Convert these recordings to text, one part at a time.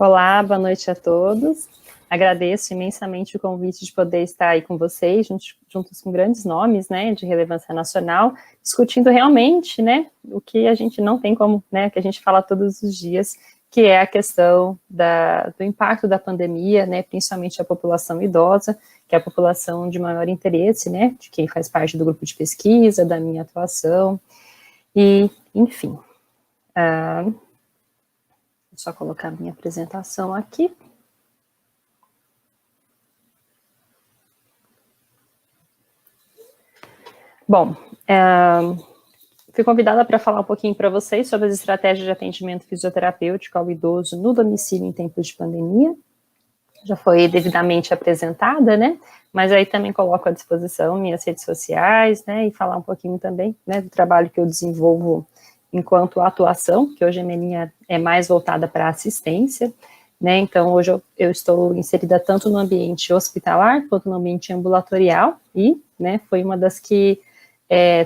Olá, boa noite a todos. Agradeço imensamente o convite de poder estar aí com vocês, juntos com grandes nomes, né, de relevância nacional, discutindo realmente, né, o que a gente não tem como, né, que a gente fala todos os dias, que é a questão do impacto da pandemia, né, principalmente a população idosa, que é a população de maior interesse, né, de quem faz parte do grupo de pesquisa, da minha atuação, e, enfim. Vou só colocar minha apresentação aqui. Bom, fui convidada para falar um pouquinho para vocês sobre as estratégias de atendimento fisioterapêutico ao idoso no domicílio em tempos de pandemia. Já foi devidamente apresentada, né? Mas aí também coloco à disposição minhas redes sociais, né? E falar um pouquinho também, né, do trabalho que eu desenvolvo enquanto atuação, que hoje a minha linha é mais voltada para assistência, né? Então, hoje eu estou inserida tanto no ambiente hospitalar quanto no ambiente ambulatorial e, né, foi uma das que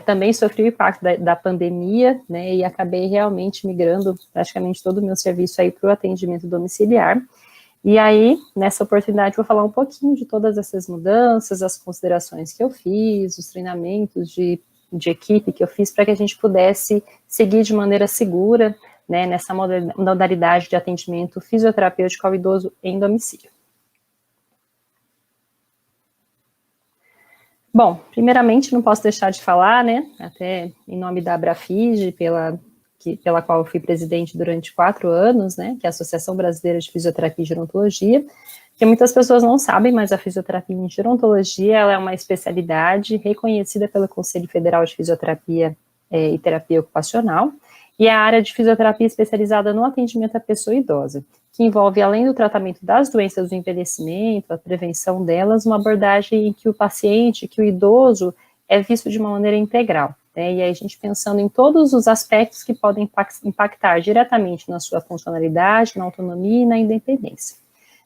também sofri o impacto da pandemia, né, e acabei realmente migrando praticamente todo o meu serviço aí para o atendimento domiciliar. E aí, nessa oportunidade, vou falar um pouquinho de todas essas mudanças, as considerações que eu fiz, os treinamentos de equipe que eu fiz para que a gente pudesse seguir de maneira segura, né, nessa modalidade de atendimento fisioterapêutico ao idoso em domicílio. Bom, primeiramente, não posso deixar de falar, né, até em nome da Abrafige, pela qual eu fui presidente durante 4 anos, né, que é a Associação Brasileira de Fisioterapia e Gerontologia, que muitas pessoas não sabem, mas a fisioterapia em gerontologia, ela é uma especialidade reconhecida pelo Conselho Federal de Fisioterapia e Terapia Ocupacional, e é a área de fisioterapia especializada no atendimento à pessoa idosa, que envolve, além do tratamento das doenças do envelhecimento, a prevenção delas, uma abordagem em que o paciente, que o idoso, é visto de uma maneira integral, né? E aí a gente pensando em todos os aspectos que podem impactar diretamente na sua funcionalidade, na autonomia e na independência,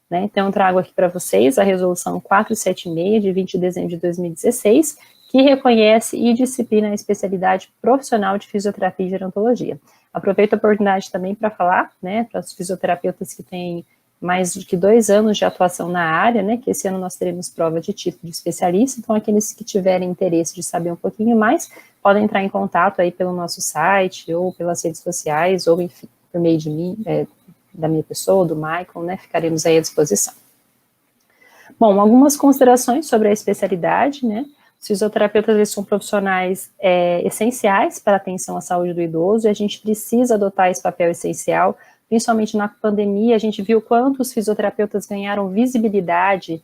né? Então eu trago aqui para vocês a resolução 476, de 20 de dezembro de 2016, que reconhece e disciplina a especialidade profissional de fisioterapia e gerontologia. Aproveito a oportunidade também para falar, né, para os fisioterapeutas que têm mais de 2 anos de atuação na área, né, que esse ano nós teremos prova de título de especialista, então aqueles que tiverem interesse de saber um pouquinho mais, podem entrar em contato aí pelo nosso site, ou pelas redes sociais, ou enfim, por meio de mim, da minha pessoa, do Michael, né, ficaremos aí à disposição. Bom, algumas considerações sobre a especialidade, né. Os fisioterapeutas, eles são profissionais essenciais para a atenção à saúde do idoso, e a gente precisa adotar esse papel essencial, principalmente na pandemia. A gente viu quanto os fisioterapeutas ganharam visibilidade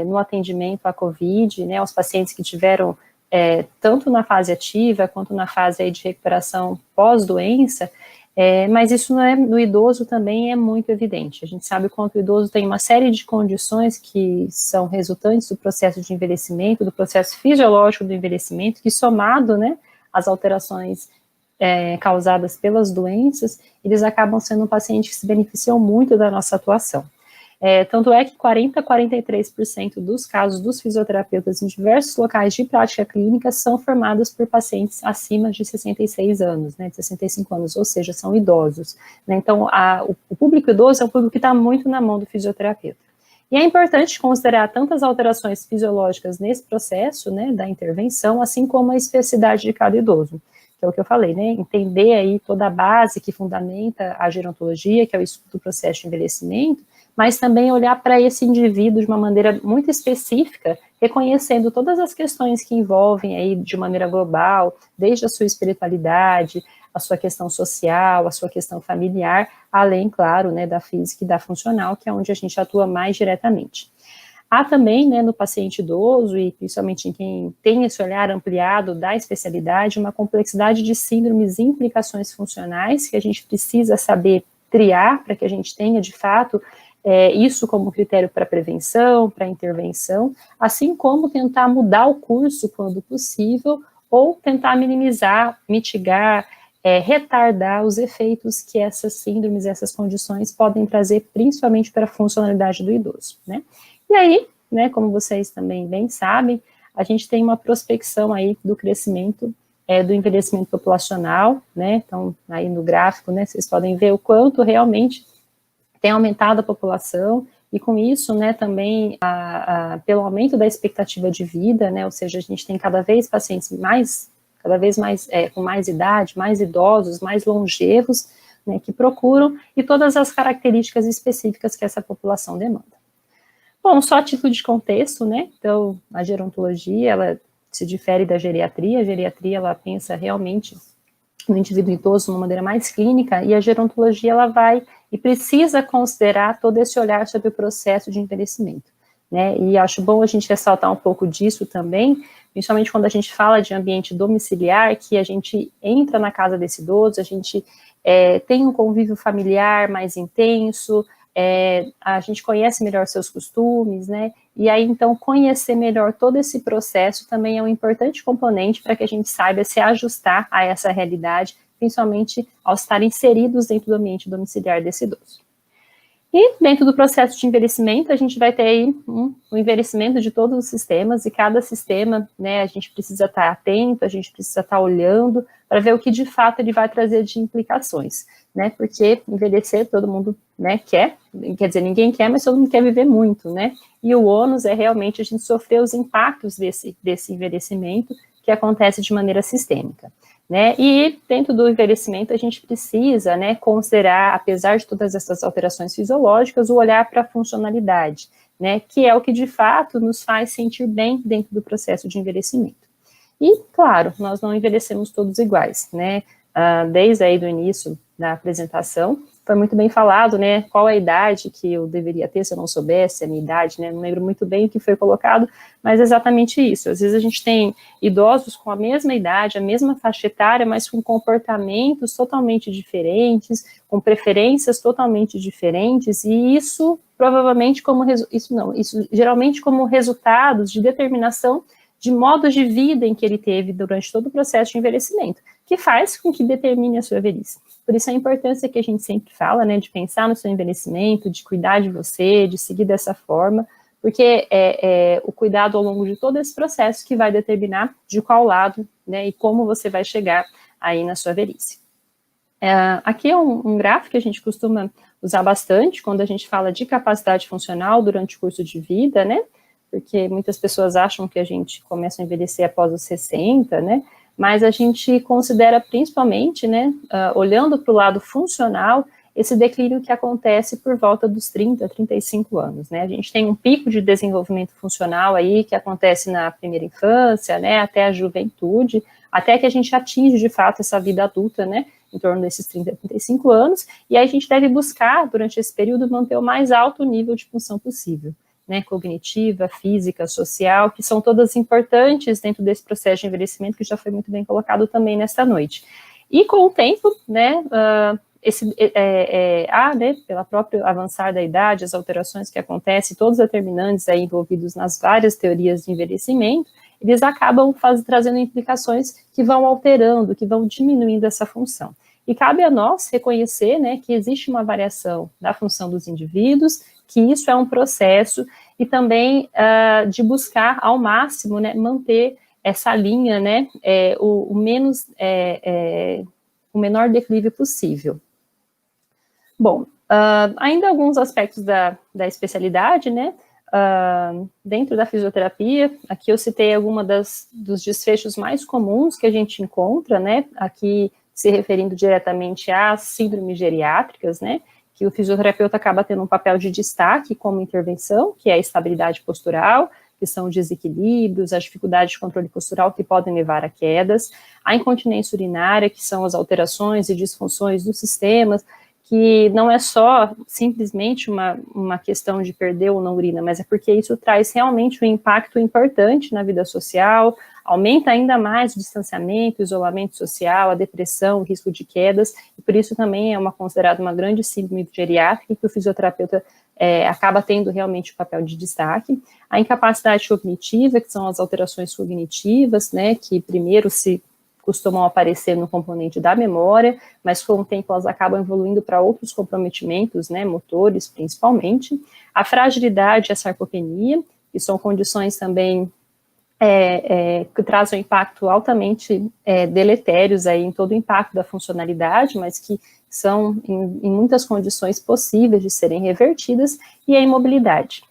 no atendimento à Covid, né, aos pacientes que tiveram, tanto na fase ativa, quanto na fase aí de recuperação pós-doença, mas isso no idoso também é muito evidente. A gente sabe o quanto o idoso tem uma série de condições que são resultantes do processo de envelhecimento, do processo fisiológico do envelhecimento, que somado, né, às alterações causadas pelas doenças, eles acabam sendo um paciente que se beneficiam muito da nossa atuação. Tanto é que 40% a 43% dos casos dos fisioterapeutas em diversos locais de prática clínica são formados por pacientes acima de 66 anos, né, de 65 anos, ou seja, são idosos, né. Então, o público idoso é um público que está muito na mão do fisioterapeuta. E é importante considerar tantas alterações fisiológicas nesse processo, né, da intervenção, assim como a especificidade de cada idoso, que é o que eu falei, né, entender aí toda a base que fundamenta a gerontologia, que é o estudo do processo de envelhecimento, mas também olhar para esse indivíduo de uma maneira muito específica, reconhecendo todas as questões que envolvem aí de maneira global, desde a sua espiritualidade, a sua questão social, a sua questão familiar, além, claro, né, da física e da funcional, que é onde a gente atua mais diretamente. Há também, né, no paciente idoso, e principalmente em quem tem esse olhar ampliado da especialidade, uma complexidade de síndromes e implicações funcionais que a gente precisa saber triar para que a gente tenha, de fato, isso como critério para prevenção, para intervenção, assim como tentar mudar o curso quando possível, ou tentar minimizar, mitigar, retardar os efeitos que essas síndromes, essas condições podem trazer, principalmente para a funcionalidade do idoso, né? E aí, né, como vocês também bem sabem, a gente tem uma prospecção aí do crescimento do envelhecimento populacional, né? Então, aí no gráfico, né, vocês podem ver o quanto realmente tem aumentado a população, e com isso, né, também, pelo aumento da expectativa de vida, né, ou seja, a gente tem cada vez pacientes cada vez mais, com mais idade, mais idosos, mais longevos, né, que procuram, e todas as características específicas que essa população demanda. Bom, só a título de contexto, né, então, a gerontologia, ela se difere da geriatria. A geriatria, ela pensa realmente no indivíduo idoso de uma maneira mais clínica, e a gerontologia, ela vai e precisa considerar todo esse olhar sobre o processo de envelhecimento, né, e acho bom a gente ressaltar um pouco disso também, principalmente quando a gente fala de ambiente domiciliar, que a gente entra na casa desse idoso, a gente tem um convívio familiar mais intenso, a gente conhece melhor seus costumes, né, e aí, então, conhecer melhor todo esse processo também é um importante componente para que a gente saiba se ajustar a essa realidade, principalmente ao estar inseridos dentro do ambiente domiciliar desse idoso. E dentro do processo de envelhecimento, a gente vai ter aí o envelhecimento de todos os sistemas, e cada sistema, né, a gente precisa estar atento, a gente precisa estar olhando para ver o que de fato ele vai trazer de implicações, né, porque envelhecer todo mundo, né, quer dizer, ninguém quer, mas todo mundo quer viver muito, né, e o ônus é realmente a gente sofrer os impactos desse envelhecimento que acontece de maneira sistêmica. Né, e dentro do envelhecimento a gente precisa, né, considerar, apesar de todas essas alterações fisiológicas, o olhar para a funcionalidade, né, que é o que de fato nos faz sentir bem dentro do processo de envelhecimento. E, claro, nós não envelhecemos todos iguais, né, desde aí do início da apresentação, foi muito bem falado, né, qual a idade que eu deveria ter se eu não soubesse a minha idade, né, não lembro muito bem o que foi colocado, mas é exatamente isso. Às vezes a gente tem idosos com a mesma idade, a mesma faixa etária, mas com comportamentos totalmente diferentes, com preferências totalmente diferentes, e isso provavelmente isso geralmente como resultados de determinação de modos de vida em que ele teve durante todo o processo de envelhecimento, que faz com que determine a sua velhice. Por isso a importância que a gente sempre fala, né, de pensar no seu envelhecimento, de cuidar de você, de seguir dessa forma, porque é o cuidado ao longo de todo esse processo que vai determinar de qual lado, né, e como você vai chegar aí na sua velhice. Aqui é um gráfico que a gente costuma usar bastante quando a gente fala de capacidade funcional durante o curso de vida, né, porque muitas pessoas acham que a gente começa a envelhecer após os 60, né, mas a gente considera principalmente, né, olhando para o lado funcional, esse declínio que acontece por volta dos 30, 35 anos, né, a gente tem um pico de desenvolvimento funcional aí que acontece na primeira infância, né, até a juventude, até que a gente atinge de fato essa vida adulta, né, em torno desses 30, 35 anos, e aí a gente deve buscar, durante esse período, manter o mais alto nível de função possível, né, cognitiva, física, social, que são todas importantes dentro desse processo de envelhecimento, que já foi muito bem colocado também nesta noite. E com o tempo, né, né, pela própria avançar da idade, as alterações que acontecem, todos os determinantes aí envolvidos nas várias teorias de envelhecimento, eles acabam trazendo implicações que vão alterando, que vão diminuindo essa função. E cabe a nós reconhecer, né, que existe uma variação da função dos indivíduos, que isso é um processo, e também de buscar ao máximo, né, manter essa linha, né, o menor declive possível. Bom, ainda alguns aspectos da especialidade, né, dentro da fisioterapia, aqui eu citei dos desfechos mais comuns que a gente encontra, né, aqui se referindo diretamente às síndromes geriátricas, né, que o fisioterapeuta acaba tendo um papel de destaque como intervenção, que é a estabilidade postural, que são os desequilíbrios, as dificuldades de controle postural que podem levar a quedas, a incontinência urinária, que são as alterações e disfunções dos sistemas, que não é só simplesmente uma questão de perder ou não urina, mas é porque isso traz realmente um impacto importante na vida social, aumenta ainda mais o distanciamento, o isolamento social, a depressão, o risco de quedas, e por isso também é considerada uma grande síndrome geriátrica, que o fisioterapeuta acaba tendo realmente o papel de destaque. A incapacidade cognitiva, que são as alterações cognitivas, né, que primeiro costumam aparecer no componente da memória, mas com o tempo elas acabam evoluindo para outros comprometimentos, né, motores principalmente. A fragilidade e a sarcopenia, que são condições também que trazem um impacto altamente deletérios aí em todo o impacto da funcionalidade, mas que são em muitas condições possíveis de serem revertidas, e a imobilidade.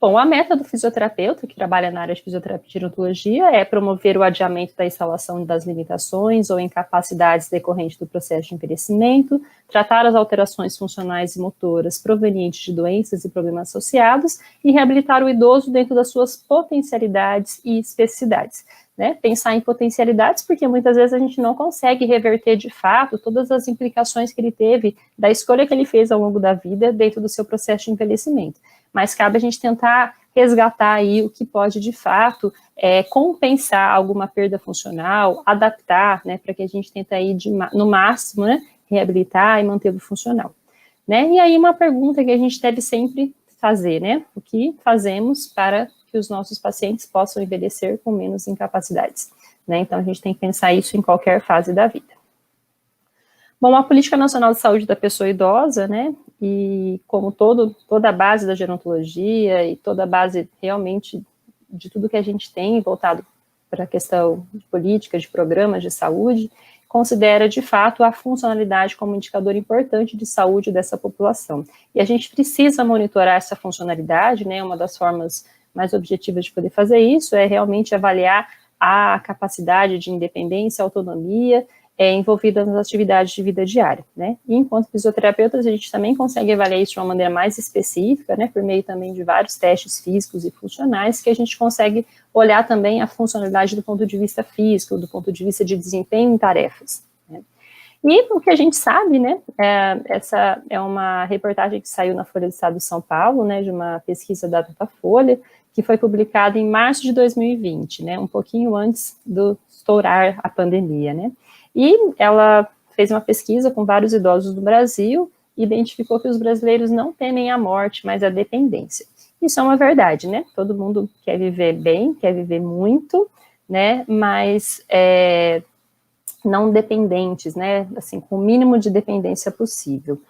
Bom, a meta do fisioterapeuta, que trabalha na área de fisioterapia e gerontologia, é promover o adiamento da instalação das limitações ou incapacidades decorrentes do processo de envelhecimento, tratar as alterações funcionais e motoras provenientes de doenças e problemas associados e reabilitar o idoso dentro das suas potencialidades e especificidades. Né? Pensar em potencialidades, porque muitas vezes a gente não consegue reverter de fato todas as implicações que ele teve da escolha que ele fez ao longo da vida dentro do seu processo de envelhecimento. Mas cabe a gente tentar resgatar aí o que pode, de fato, compensar alguma perda funcional, adaptar, né, para que a gente tente aí, no máximo, né, reabilitar e mantê-lo funcional. Né? E aí uma pergunta que a gente deve sempre fazer, né, o que fazemos para que os nossos pacientes possam envelhecer com menos incapacidades, né? Então a gente tem que pensar isso em qualquer fase da vida. Bom, a Política Nacional de Saúde da Pessoa Idosa, né, e como toda a base da gerontologia e toda a base realmente de tudo que a gente tem voltado para a questão de política, de programas de saúde, considera de fato a funcionalidade como indicador importante de saúde dessa população. E a gente precisa monitorar essa funcionalidade, né, uma das formas mais objetivas de poder fazer isso é realmente avaliar a capacidade de independência, autonomia, envolvida nas atividades de vida diária, né? E enquanto fisioterapeutas, a gente também consegue avaliar isso de uma maneira mais específica, né? Por meio também de vários testes físicos e funcionais, que a gente consegue olhar também a funcionalidade do ponto de vista físico, do ponto de vista de desempenho em tarefas, né? E o que a gente sabe, né? Essa é uma reportagem que saiu na Folha do Estado de São Paulo, né? De uma pesquisa da Datafolha, que foi publicada em março de 2020, né? Um pouquinho antes do estourar a pandemia, né? E ela fez uma pesquisa com vários idosos do Brasil e identificou que os brasileiros não temem a morte, mas a dependência. Isso é uma verdade, né? Todo mundo quer viver bem, quer viver muito, né? Mas não dependentes, né? Assim, com o mínimo de dependência possível.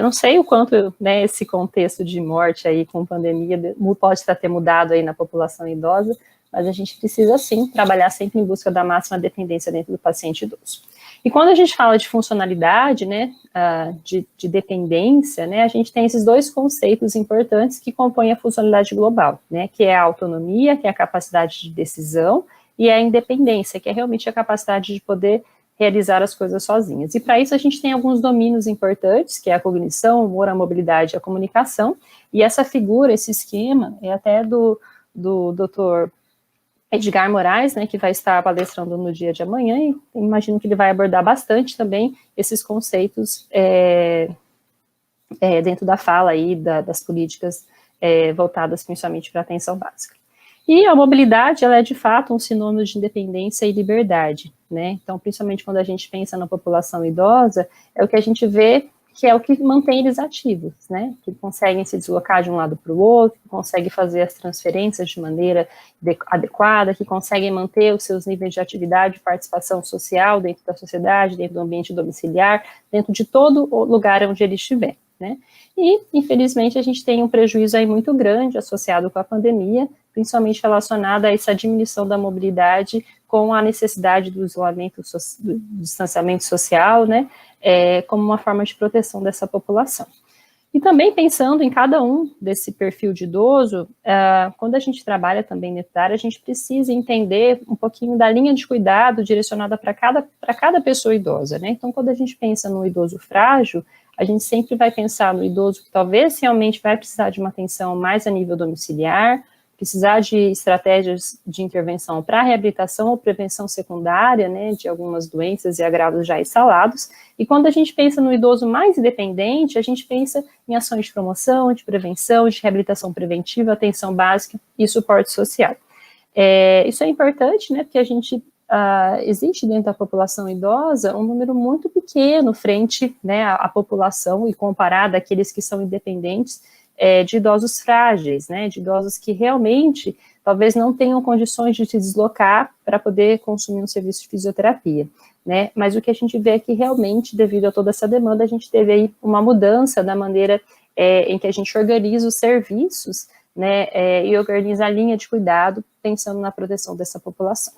Não sei o quanto, né, esse contexto de morte aí com pandemia pode ter mudado aí na população idosa, mas a gente precisa, sim, trabalhar sempre em busca da máxima dependência dentro do paciente idoso. E quando a gente fala de funcionalidade, né, de dependência, né, a gente tem esses dois conceitos importantes que compõem a funcionalidade global, né, que é a autonomia, que é a capacidade de decisão, e a independência, que é realmente a capacidade de poder realizar as coisas sozinhas. E para isso a gente tem alguns domínios importantes, que é a cognição, o humor, a mobilidade e a comunicação, e essa figura, esse esquema, é até do Dr. Edgar Moraes, né, que vai estar palestrando no dia de amanhã, e imagino que ele vai abordar bastante também esses conceitos dentro da fala aí das políticas voltadas principalmente para a atenção básica. E a mobilidade, ela é de fato um sinônimo de independência e liberdade, né? Então, principalmente quando a gente pensa na população idosa, é o que a gente vê que é o que mantém eles ativos, né? Que conseguem se deslocar de um lado para o outro, que conseguem fazer as transferências de maneira adequada, que conseguem manter os seus níveis de atividade e participação social dentro da sociedade, dentro do ambiente domiciliar, dentro de todo o lugar onde ele estiver, né? E, infelizmente, a gente tem um prejuízo aí muito grande associado com a pandemia, principalmente relacionado a essa diminuição da mobilidade com a necessidade do isolamento, do distanciamento social, né, como uma forma de proteção dessa população. E também pensando em cada um desse perfil de idoso, quando a gente trabalha também nessa área, a gente precisa entender um pouquinho da linha de cuidado direcionada para cada pessoa idosa, né? Então, quando a gente pensa no idoso frágil, a gente sempre vai pensar no idoso que talvez realmente vai precisar de uma atenção mais a nível domiciliar, precisar de estratégias de intervenção para reabilitação ou prevenção secundária, né, de algumas doenças e agravos já instalados. E quando a gente pensa no idoso mais independente, a gente pensa em ações de promoção, de prevenção, de reabilitação preventiva, atenção básica e suporte social. Isso é importante, né, porque a gente existe dentro da população idosa um número muito pequeno frente, né, à população e comparado àqueles que são independentes, de idosos frágeis, né, de idosos que realmente talvez não tenham condições de se deslocar para poder consumir um serviço de fisioterapia, né, mas o que a gente vê é que realmente, devido a toda essa demanda, a gente teve aí uma mudança da maneira em que a gente organiza os serviços, né, e organiza a linha de cuidado, pensando na proteção dessa população.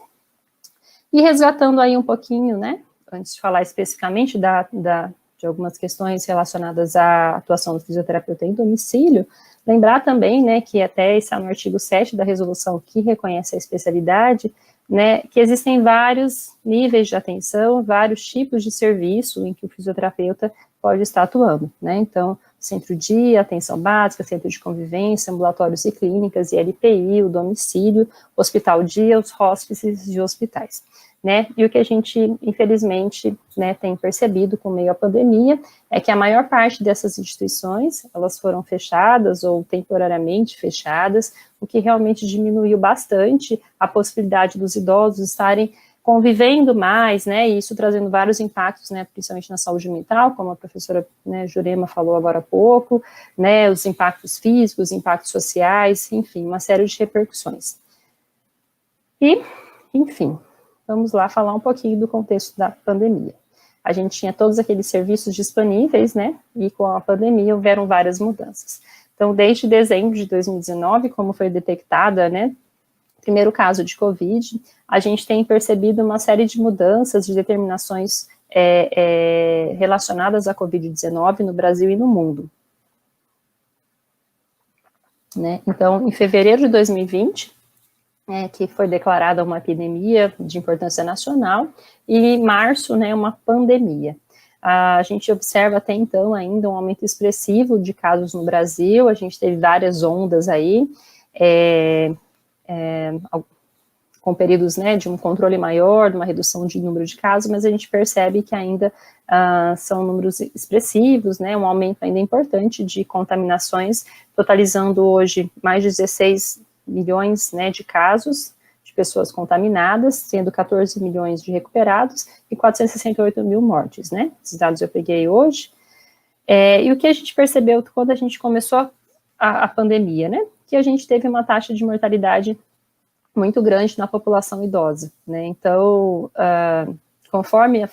E resgatando aí um pouquinho, né, antes de falar especificamente de algumas questões relacionadas à atuação do fisioterapeuta em domicílio, lembrar também, né, que até está no artigo 7 da resolução que reconhece a especialidade, né, que existem vários níveis de atenção, vários tipos de serviço em que o fisioterapeuta pode estar atuando, né, então, centro-dia, atenção básica, centro de convivência, ambulatórios e clínicas, ILPI, o domicílio, hospital-dia, os hóspices de hospitais, né, e o que a gente, infelizmente, né, tem percebido com meio à pandemia, é que a maior parte dessas instituições, elas foram fechadas ou temporariamente fechadas, o que realmente diminuiu bastante a possibilidade dos idosos estarem convivendo mais, né, e isso trazendo vários impactos, né, principalmente na saúde mental, como a professora, né, Jurema falou agora há pouco, né, os impactos físicos, impactos sociais, enfim, uma série de repercussões. E, enfim, vamos lá falar um pouquinho do contexto da pandemia. A gente tinha todos aqueles serviços disponíveis, né, e com a pandemia houveram várias mudanças. Então, desde dezembro de 2019, como foi detectada, né, primeiro caso de Covid, a gente tem percebido uma série de mudanças, de determinações relacionadas à Covid-19 no Brasil e no mundo. Né? Então, em fevereiro de 2020, que foi declarada uma epidemia de importância nacional, e em março, né, uma pandemia. A gente observa até então ainda um aumento expressivo de casos no Brasil, a gente teve várias ondas aí, com períodos, né, de um controle maior, de uma redução de número de casos, mas a gente percebe que ainda são números expressivos, né, um aumento ainda importante de contaminações, totalizando hoje mais de 16 milhões, né, de casos de pessoas contaminadas, sendo 14 milhões de recuperados e 468 mil mortes, né, esses dados eu peguei hoje. E o que a gente percebeu quando a gente começou a pandemia, né, que a gente teve uma taxa de mortalidade muito grande na população idosa, né, então, conforme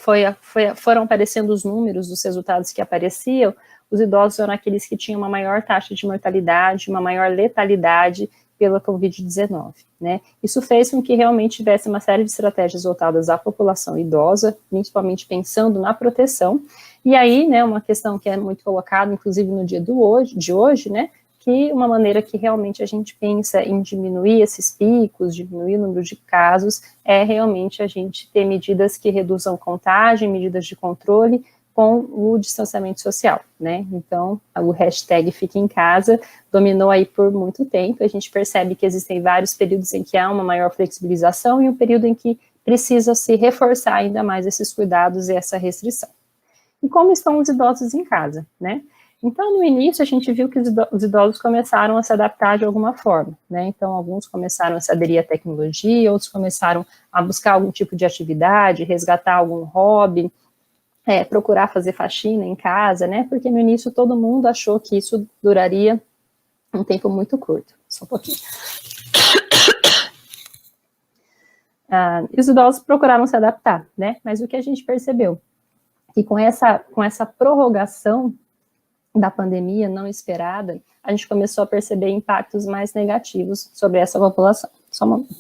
foram aparecendo os números, os resultados que apareciam, os idosos eram aqueles que tinham uma maior taxa de mortalidade, uma maior letalidade pela Covid-19, né, isso fez com que realmente tivesse uma série de estratégias voltadas à população idosa, principalmente pensando na proteção, e aí, né, uma questão que é muito colocada, inclusive no dia de hoje, né, que uma maneira que realmente a gente pensa em diminuir esses picos, diminuir o número de casos, é realmente a gente ter medidas que reduzam contágio, medidas de controle com o distanciamento social, né, então o hashtag Fique em Casa dominou aí por muito tempo, a gente percebe que existem vários períodos em que há uma maior flexibilização e um período em que precisa se reforçar ainda mais esses cuidados e essa restrição. E como estão os idosos em casa, né? Então, no início, a gente viu que os idosos começaram a se adaptar de alguma forma, né? Então, alguns começaram a se aderir à tecnologia, outros começaram a buscar algum tipo de atividade, resgatar algum hobby, procurar fazer faxina em casa, né? Porque no início todo mundo achou que isso duraria um tempo muito curto. Só um pouquinho. E os idosos procuraram se adaptar, né? Mas o que a gente percebeu? Que com essa prorrogação da pandemia não esperada, a gente começou a perceber impactos mais negativos sobre essa população. Só um momento.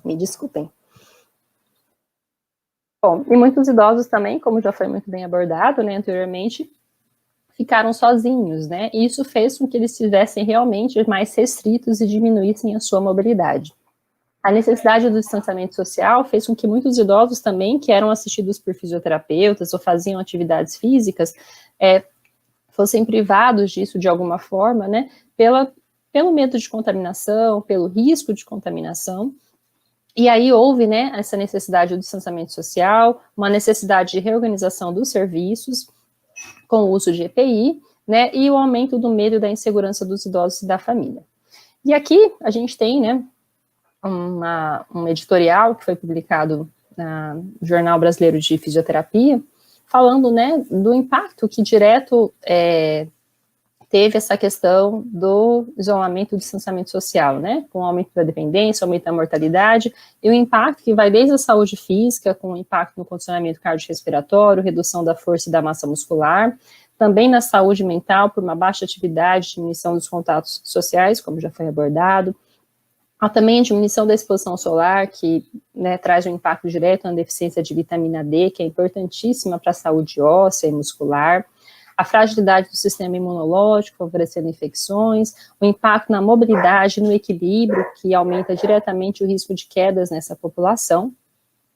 Me desculpem. Bom, e muitos idosos também, como já foi muito bem abordado, né, anteriormente, ficaram sozinhos, né, e isso fez com que eles estivessem realmente mais restritos e diminuíssem a sua mobilidade. A necessidade do distanciamento social fez com que muitos idosos também, que eram assistidos por fisioterapeutas ou faziam atividades físicas, fossem privados disso de alguma forma, né, pelo medo de contaminação, pelo risco de contaminação. E aí houve, né, essa necessidade do distanciamento social, uma necessidade de reorganização dos serviços, com o uso de EPI, né, e o aumento do medo e da insegurança dos idosos e da família. E aqui a gente tem, né, um editorial que foi publicado no Jornal Brasileiro de Fisioterapia, falando, né, do impacto que direto teve essa questão do isolamento e distanciamento social, né, com o aumento da dependência, aumento da mortalidade, e o impacto que vai desde a saúde física, com o impacto no condicionamento cardiorrespiratório, redução da força e da massa muscular, também na saúde mental, por uma baixa atividade, diminuição dos contatos sociais, como já foi abordado, há também a diminuição da exposição solar, que, né, traz um impacto direto na deficiência de vitamina D, que é importantíssima para a saúde óssea e muscular, a fragilidade do sistema imunológico, favorecendo infecções, o impacto na mobilidade, no equilíbrio, que aumenta diretamente o risco de quedas nessa população,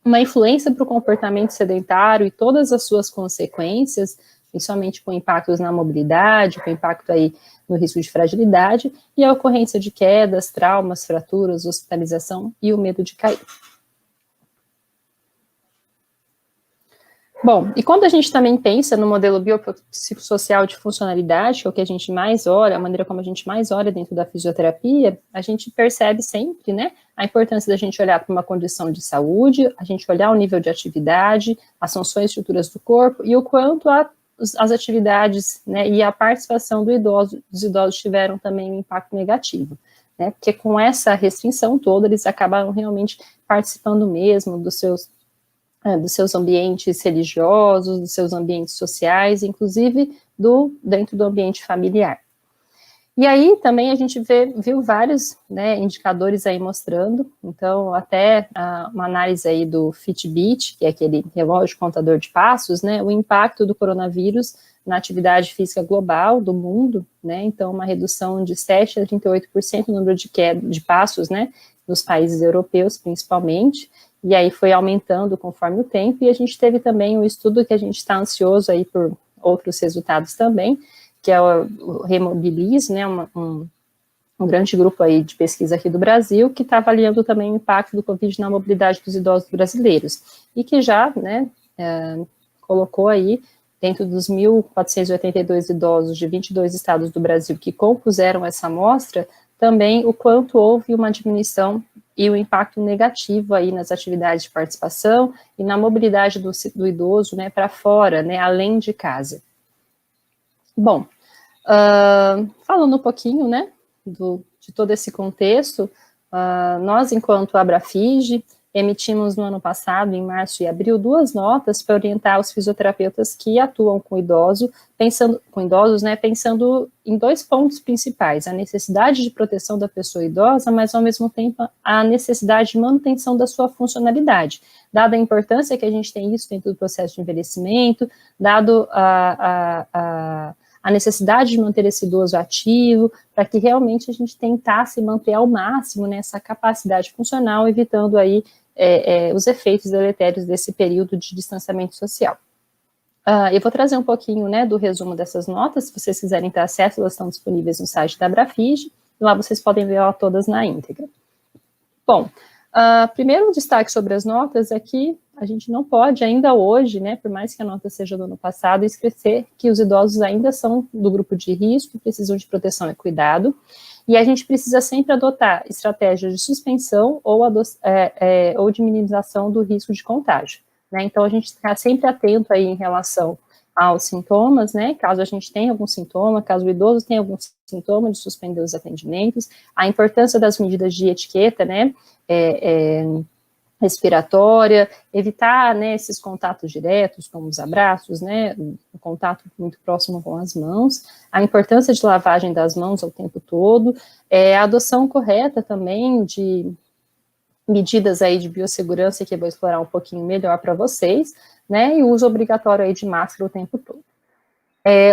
uma influência para o comportamento sedentário e todas as suas consequências, principalmente com impactos na mobilidade, com impacto aí no risco de fragilidade, e a ocorrência de quedas, traumas, fraturas, hospitalização e o medo de cair. Bom, e quando a gente também pensa no modelo biopsicossocial de funcionalidade, que é o que a gente mais olha, a maneira como a gente mais olha dentro da fisioterapia, a gente percebe sempre, né, a importância da gente olhar para uma condição de saúde, a gente olhar o nível de atividade, as funções e estruturas do corpo, e o quanto as atividades, né, e a participação dos idosos tiveram também um impacto negativo, né, porque com essa restrição toda, eles acabaram realmente participando mesmo dos seus ambientes religiosos, dos seus ambientes sociais, inclusive dentro do ambiente familiar. E aí também a gente viu vários, né, indicadores aí mostrando, então até uma análise aí do Fitbit, que é aquele relógio contador de passos, né, o impacto do coronavírus na atividade física global do mundo, né, então uma redução de 7 a 38% no número de passos, né, nos países europeus principalmente, e aí foi aumentando conforme o tempo, e a gente teve também um estudo que a gente está ansioso aí por outros resultados também, que é o Remobilize, né, um grande grupo aí de pesquisa aqui do Brasil, que está avaliando também o impacto do Covid na mobilidade dos idosos brasileiros, e que já, né, colocou aí, dentro dos 1.482 idosos de 22 estados do Brasil que compuseram essa amostra, também o quanto houve uma diminuição e o impacto negativo aí nas atividades de participação e na mobilidade do idoso, né, para fora, né, além de casa. Bom, falando um pouquinho, né, de todo esse contexto, nós, enquanto Abrafige, emitimos no ano passado, em março e abril, 2 notas para orientar os fisioterapeutas que atuam com idosos, né, pensando em 2 pontos principais: a necessidade de proteção da pessoa idosa, mas ao mesmo tempo a necessidade de manutenção da sua funcionalidade, dada a importância que a gente tem isso dentro do processo de envelhecimento, dado a necessidade de manter esse idoso ativo, para que realmente a gente tentasse manter ao máximo, né, essa capacidade funcional, evitando aí os efeitos deletérios desse período de distanciamento social. Eu vou trazer um pouquinho, né, do resumo dessas notas. Se vocês quiserem ter acesso, elas estão disponíveis no site da Abrafige, e lá vocês podem ver elas todas na íntegra. Bom, primeiro destaque sobre as notas é que a gente não pode ainda hoje, né, por mais que a nota seja do ano passado, esquecer que os idosos ainda são do grupo de risco, precisam de proteção e cuidado, e a gente precisa sempre adotar estratégias de suspensão ou de minimização do risco de contágio, né? Então a gente está sempre atento aí em relação aos sintomas, né, caso a gente tenha algum sintoma, caso o idoso tenha algum sintoma, de suspender os atendimentos, a importância das medidas de etiqueta, né, respiratória, evitar, né, esses contatos diretos, como os abraços, né, o contato muito próximo com as mãos, a importância de lavagem das mãos ao tempo todo, a adoção correta também de medidas aí de biossegurança, que eu vou explorar um pouquinho melhor para vocês, né, e o uso obrigatório aí de máscara o tempo todo.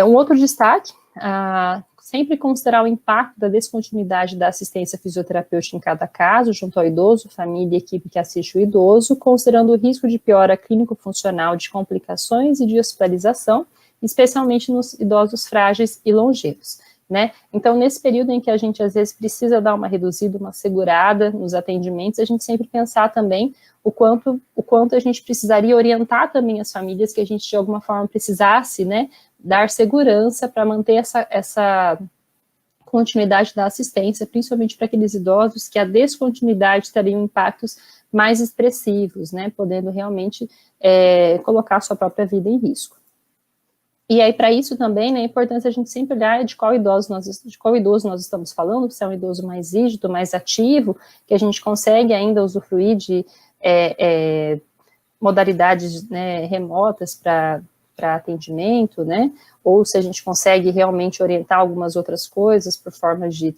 Um outro destaque, sempre considerar o impacto da descontinuidade da assistência fisioterapêutica em cada caso, junto ao idoso, família e equipe que assiste o idoso, considerando o risco de piora clínico-funcional de complicações e de hospitalização, especialmente nos idosos frágeis e longevos, né? Então, nesse período em que a gente, às vezes, precisa dar uma reduzida, uma segurada nos atendimentos, a gente sempre pensar também o quanto a gente precisaria orientar também as famílias, que a gente, de alguma forma, precisasse, né, dar segurança para manter essa continuidade da assistência, principalmente para aqueles idosos que a descontinuidade teriam impactos mais expressivos, né, podendo realmente colocar a sua própria vida em risco. E aí, para isso também, né, é importante a gente sempre olhar de qual idoso nós estamos falando, se é um idoso mais rígido, mais ativo, que a gente consegue ainda usufruir de modalidades, né, remotas para atendimento, né, ou se a gente consegue realmente orientar algumas outras coisas por forma de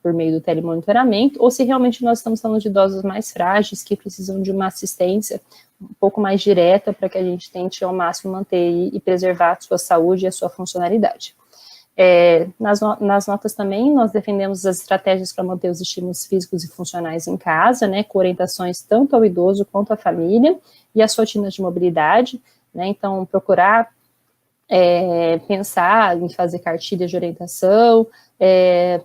por meio do telemonitoramento, ou se realmente nós estamos falando de idosos mais frágeis, que precisam de uma assistência um pouco mais direta para que a gente tente ao máximo manter e preservar a sua saúde e a sua funcionalidade. Nas notas também, nós defendemos as estratégias para manter os estímulos físicos e funcionais em casa, né, com orientações tanto ao idoso quanto à família, e as rotinas de mobilidade, né, então procurar pensar em fazer cartilhas de orientação,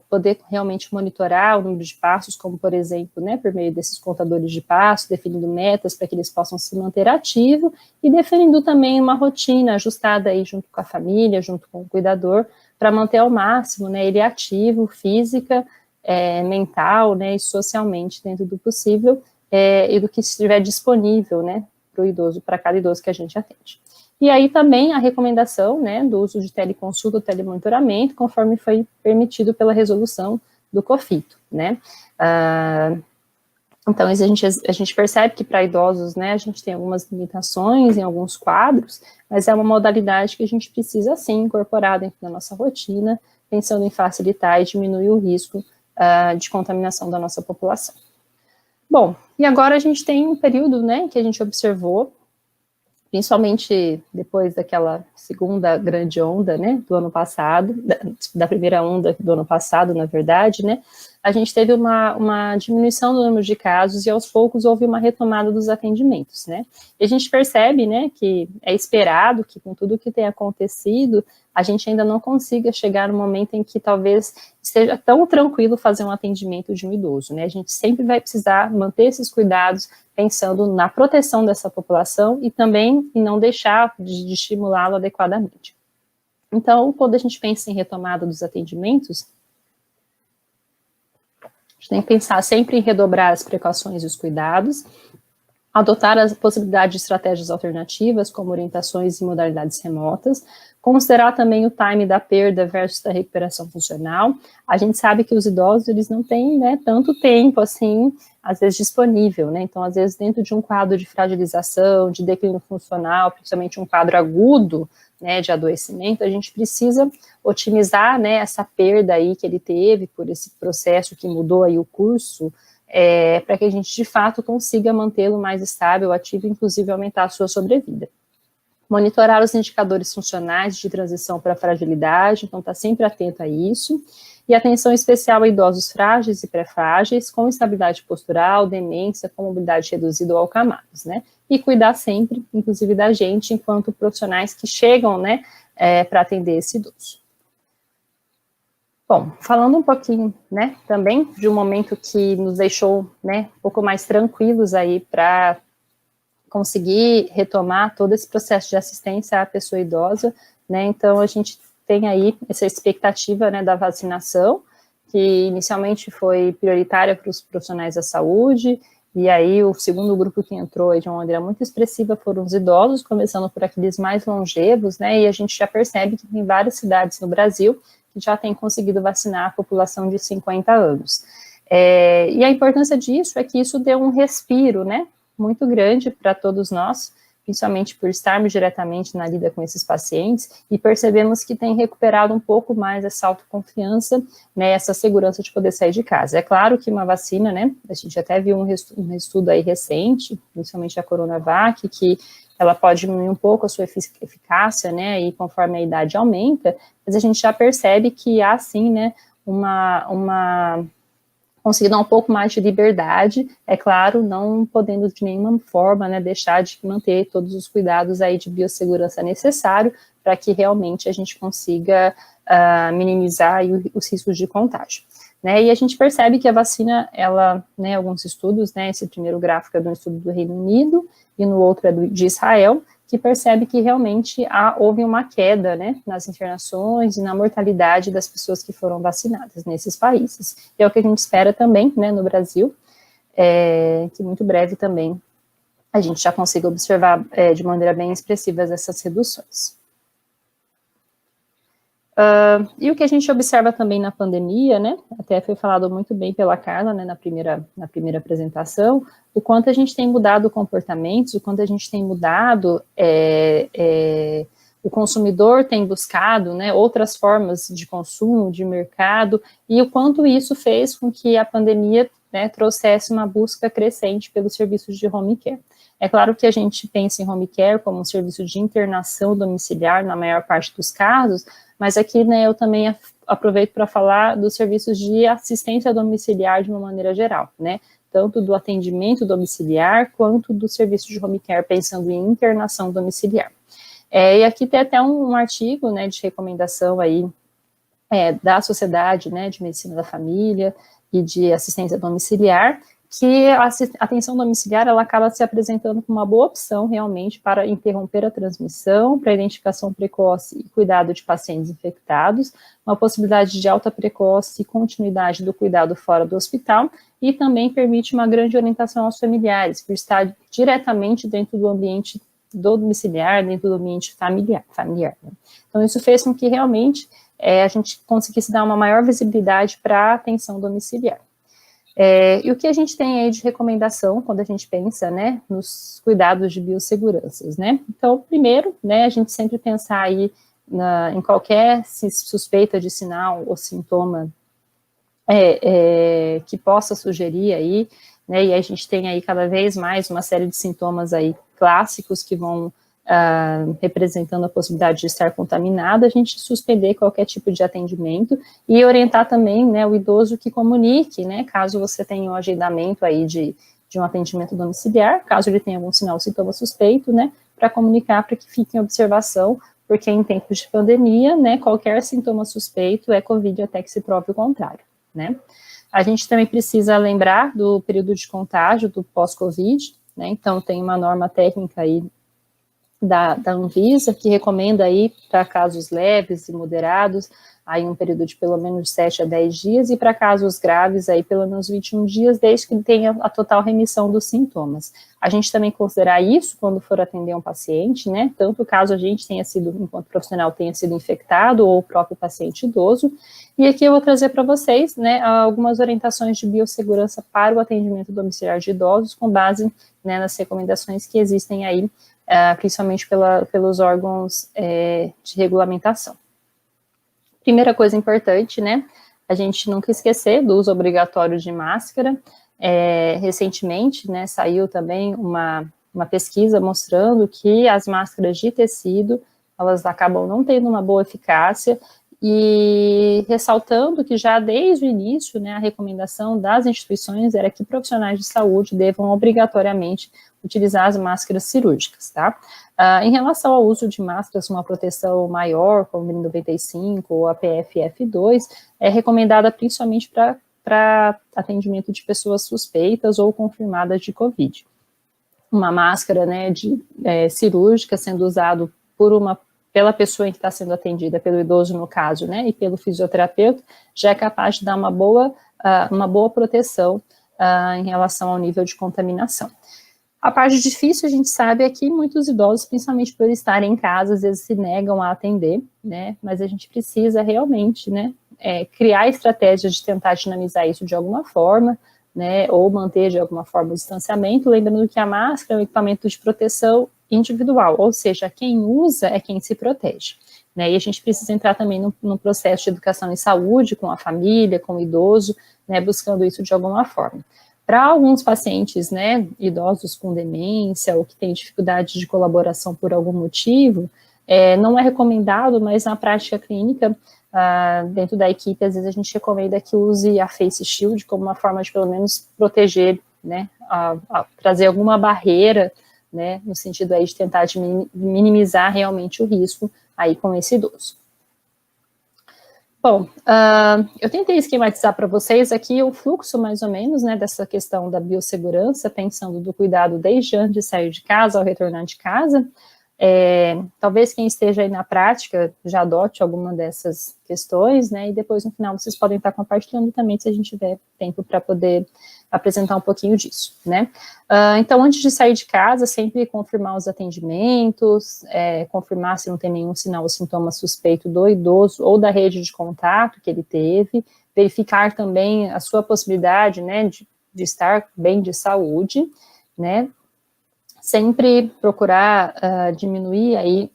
poder realmente monitorar o número de passos, como por exemplo, né, por meio desses contadores de passos, definindo metas para que eles possam se manter ativos, e definindo também uma rotina ajustada aí junto com a família, junto com o cuidador, para manter ao máximo, né, ele ativo, física, mental, né, e socialmente dentro do possível, e do que estiver disponível, né, para o idoso, para cada idoso que a gente atende. E aí também a recomendação, né, do uso de teleconsulta, telemonitoramento, conforme foi permitido pela resolução do COFITO, né. Então, a gente percebe que para idosos, né, a gente tem algumas limitações em alguns quadros, mas é uma modalidade que a gente precisa, sim, incorporar dentro da nossa rotina, pensando em facilitar e diminuir o risco de contaminação da nossa população. Bom, e agora a gente tem um período, né, que a gente observou, principalmente depois daquela segunda grande onda, né, do ano passado, da primeira onda do ano passado, na verdade, né, a gente teve uma diminuição do número de casos e aos poucos houve uma retomada dos atendimentos, né, e a gente percebe, né, que é esperado que com tudo que tem acontecido, a gente ainda não consiga chegar no momento em que talvez seja tão tranquilo fazer um atendimento de um idoso, né, a gente sempre vai precisar manter esses cuidados, pensando na proteção dessa população e também em não deixar de estimulá-lo adequadamente. Então, quando a gente pensa em retomada dos atendimentos, a gente tem que pensar sempre em redobrar as precauções e os cuidados, adotar a possibilidade de estratégias alternativas, como orientações e modalidades remotas, considerar também o time da perda versus da recuperação funcional. A gente sabe que os idosos, eles não têm, né, tanto tempo, assim, às vezes disponível, né, então, às vezes, dentro de um quadro de fragilização, de declínio funcional, principalmente um quadro agudo, né, de adoecimento, a gente precisa otimizar, né, essa perda aí que ele teve por esse processo que mudou aí o curso, para que a gente, de fato, consiga mantê-lo mais estável, ativo, inclusive aumentar a sua sobrevida. Monitorar os indicadores funcionais de transição para fragilidade, então está sempre atento a isso, e atenção especial a idosos frágeis e pré-frágeis, com instabilidade postural, demência, com mobilidade reduzida ou acamados, né, e cuidar sempre, inclusive da gente, enquanto profissionais que chegam, né, para atender esse idoso. Bom, falando um pouquinho, né, também de um momento que nos deixou, né, um pouco mais tranquilos aí para conseguir retomar todo esse processo de assistência à pessoa idosa, né, então a gente tem aí essa expectativa, né, da vacinação, que inicialmente foi prioritária para os profissionais da saúde, e aí o segundo grupo que entrou de uma maneira muito expressiva foram os idosos, começando por aqueles mais longevos, né, e a gente já percebe que tem várias cidades no Brasil que já têm conseguido vacinar a população de 50 anos. E a importância disso é que isso deu um respiro, né, muito grande para todos nós, principalmente por estarmos diretamente na lida com esses pacientes, e percebemos que tem recuperado um pouco mais essa autoconfiança, né, essa segurança de poder sair de casa. É claro que uma vacina, né, a gente até viu um estudo aí recente, principalmente a Coronavac, que ela pode diminuir um pouco a sua eficácia, né, e conforme a idade aumenta, mas a gente já percebe que há, sim, né, conseguir dar um pouco mais de liberdade, é claro, não podendo de nenhuma forma, né, deixar de manter todos os cuidados aí de biossegurança necessário para que realmente a gente consiga minimizar aí os riscos de contágio. Né, e a gente percebe que a vacina, ela, né, alguns estudos, né, esse primeiro gráfico é de um estudo do Reino Unido e no outro é de Israel, que percebe que realmente houve uma queda, né, nas internações e na mortalidade das pessoas que foram vacinadas nesses países. E é o que a gente espera também, né, no Brasil, que muito breve também a gente já consiga observar de maneira bem expressiva essas reduções. E o que a gente observa também na pandemia, né, até foi falado muito bem pela Carla, né, na primeira apresentação, o quanto a gente tem mudado comportamentos, o quanto a gente tem mudado, o consumidor tem buscado, né, outras formas de consumo, de mercado, e o quanto isso fez com que a pandemia, né, trouxesse uma busca crescente pelos serviços de home care. É claro que a gente pensa em home care como um serviço de internação domiciliar na maior parte dos casos, mas aqui, né, eu também aproveito para falar dos serviços de assistência domiciliar de uma maneira geral, né, tanto do atendimento domiciliar quanto do serviço de home care, pensando em internação domiciliar. E aqui tem até um artigo, né, de recomendação aí da Sociedade, né, de Medicina da Família e de Assistência Domiciliar, que a atenção domiciliar, ela acaba se apresentando como uma boa opção, realmente, para interromper a transmissão, para identificação precoce e cuidado de pacientes infectados, uma possibilidade de alta precoce e continuidade do cuidado fora do hospital, e também permite uma grande orientação aos familiares, por estar diretamente dentro do ambiente do domiciliar, dentro do ambiente familiar, né? Então, isso fez com que, realmente, a gente conseguisse dar uma maior visibilidade para a atenção domiciliar. E o que a gente tem aí de recomendação quando a gente pensa, né, nos cuidados de biosseguranças, né? Então, primeiro, né, a gente sempre pensar aí em qualquer suspeita de sinal ou sintoma que possa sugerir aí, né, e a gente tem aí cada vez mais uma série de sintomas aí clássicos que vão representando a possibilidade de estar contaminado, a gente suspender qualquer tipo de atendimento e orientar também, né, o idoso que comunique, né, caso você tenha um agendamento aí de um atendimento domiciliar, caso ele tenha algum sinal ou sintoma suspeito, né, para comunicar para que fique em observação, porque em tempos de pandemia, né, qualquer sintoma suspeito é Covid até que se prove o contrário, né. A gente também precisa lembrar do período de contágio do pós-Covid, né, então tem uma norma técnica aí da Anvisa, que recomenda aí para casos leves e moderados, aí um período de pelo menos 7 a 10 dias, e para casos graves, aí pelo menos 21 dias, desde que tenha a total remissão dos sintomas. A gente também considerar isso quando for atender um paciente, né, tanto caso a gente tenha sido, enquanto profissional, tenha sido infectado, ou o próprio paciente idoso. E aqui eu vou trazer para vocês, né, algumas orientações de biossegurança para o atendimento domiciliar de idosos, com base, né, nas recomendações que existem aí, principalmente pelos órgãos de regulamentação. Primeira coisa importante, né, a gente nunca esquecer do uso obrigatório de máscara. Recentemente, né, saiu também uma pesquisa mostrando que as máscaras de tecido, elas acabam não tendo uma boa eficácia, e ressaltando que já desde o início, né, a recomendação das instituições era que profissionais de saúde devam obrigatoriamente utilizar as máscaras cirúrgicas, tá? Em relação ao uso de máscaras com uma proteção maior, como o N95 ou a PFF2, é recomendada principalmente para atendimento de pessoas suspeitas ou confirmadas de Covid. Uma máscara, né, cirúrgica sendo usado pela pessoa que está sendo atendida, pelo idoso no caso, né, e pelo fisioterapeuta, já é capaz de dar uma boa proteção em relação ao nível de contaminação. A parte difícil, a gente sabe, é que muitos idosos, principalmente por estarem em casa, às vezes se negam a atender, né, mas a gente precisa realmente, né, criar estratégias de tentar dinamizar isso de alguma forma, né, ou manter de alguma forma o distanciamento, lembrando que a máscara é um equipamento de proteção individual, ou seja, quem usa é quem se protege, né, e a gente precisa entrar também no processo de educação em saúde, com a família, com o idoso, né, buscando isso de alguma forma. Para alguns pacientes, né, idosos com demência, ou que têm dificuldade de colaboração por algum motivo, não é recomendado, mas na prática clínica, dentro da equipe, às vezes a gente recomenda que use a Face Shield como uma forma de, pelo menos, proteger, né, trazer alguma barreira, né, no sentido aí de tentar minimizar realmente o risco aí com esse idoso. Bom, eu tentei esquematizar para vocês aqui o fluxo, mais ou menos, né, dessa questão da biossegurança, pensando do cuidado desde antes de sair de casa ao retornar de casa. Talvez quem esteja aí na prática já adote alguma dessas questões, né, e depois no final vocês podem estar compartilhando também, se a gente tiver tempo para poder apresentar um pouquinho disso, né. Então, antes de sair de casa, sempre confirmar os atendimentos, confirmar se não tem nenhum sinal ou sintoma suspeito do idoso ou da rede de contato que ele teve, verificar também a sua possibilidade, né, de estar bem de saúde, né, sempre procurar diminuir aí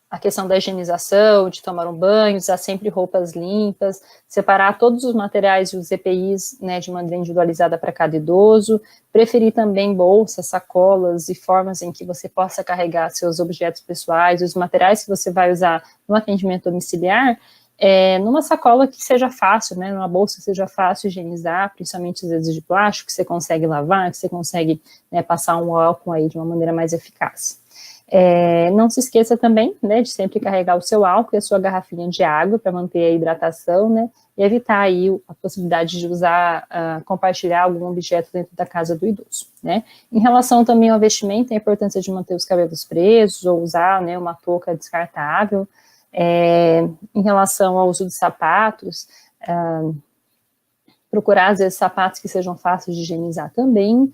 a questão da higienização, de tomar um banho, usar sempre roupas limpas, separar todos os materiais e os EPIs, né, de maneira individualizada para cada idoso, preferir também bolsas, sacolas e formas em que você possa carregar seus objetos pessoais, os materiais que você vai usar no atendimento domiciliar, numa sacola que seja fácil, né, numa bolsa que seja fácil higienizar, principalmente às vezes de plástico, que você consegue lavar, que você consegue, né, passar um álcool aí de uma maneira mais eficaz. Não se esqueça também, né, de sempre carregar o seu álcool e a sua garrafinha de água para manter a hidratação, né, e evitar aí a possibilidade de usar, compartilhar algum objeto dentro da casa do idoso, né. Em relação também ao vestimento, a importância de manter os cabelos presos ou usar, né, uma touca descartável. Em relação ao uso de sapatos, procurar, às vezes, sapatos que sejam fáceis de higienizar também,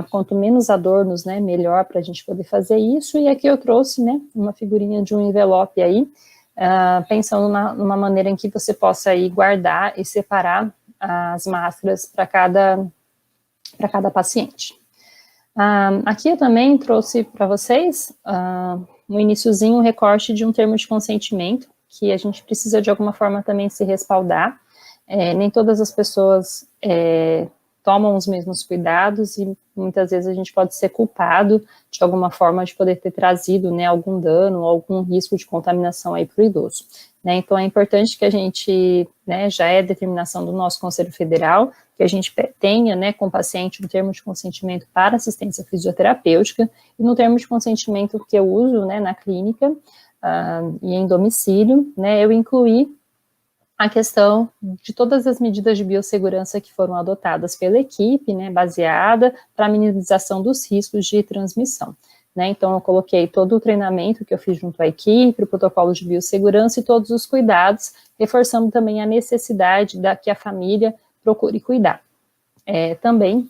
quanto menos adornos, né, melhor para a gente poder fazer isso, e aqui eu trouxe, né, uma figurinha de um envelope aí, pensando numa maneira em que você possa aí guardar e separar as máscaras para cada paciente. Aqui eu também trouxe para vocês um iniciozinho, um recorte de um termo de consentimento, que a gente precisa de alguma forma também se respaldar. Nem todas as pessoas tomam os mesmos cuidados e muitas vezes a gente pode ser culpado de alguma forma de poder ter trazido, né, algum dano, algum risco de contaminação aí para o idoso, né. Então é importante que a gente, né, já é determinação do nosso Conselho Federal, que a gente tenha, né, com o paciente um termo de consentimento para assistência fisioterapêutica, e no termo de consentimento que eu uso, né, na clínica e em domicílio, né, eu incluí a questão de todas as medidas de biossegurança que foram adotadas pela equipe, né, baseada para a minimização dos riscos de transmissão, né. Então, eu coloquei todo o treinamento que eu fiz junto à equipe, o protocolo de biossegurança e todos os cuidados, reforçando também a necessidade que a família procure cuidar. Também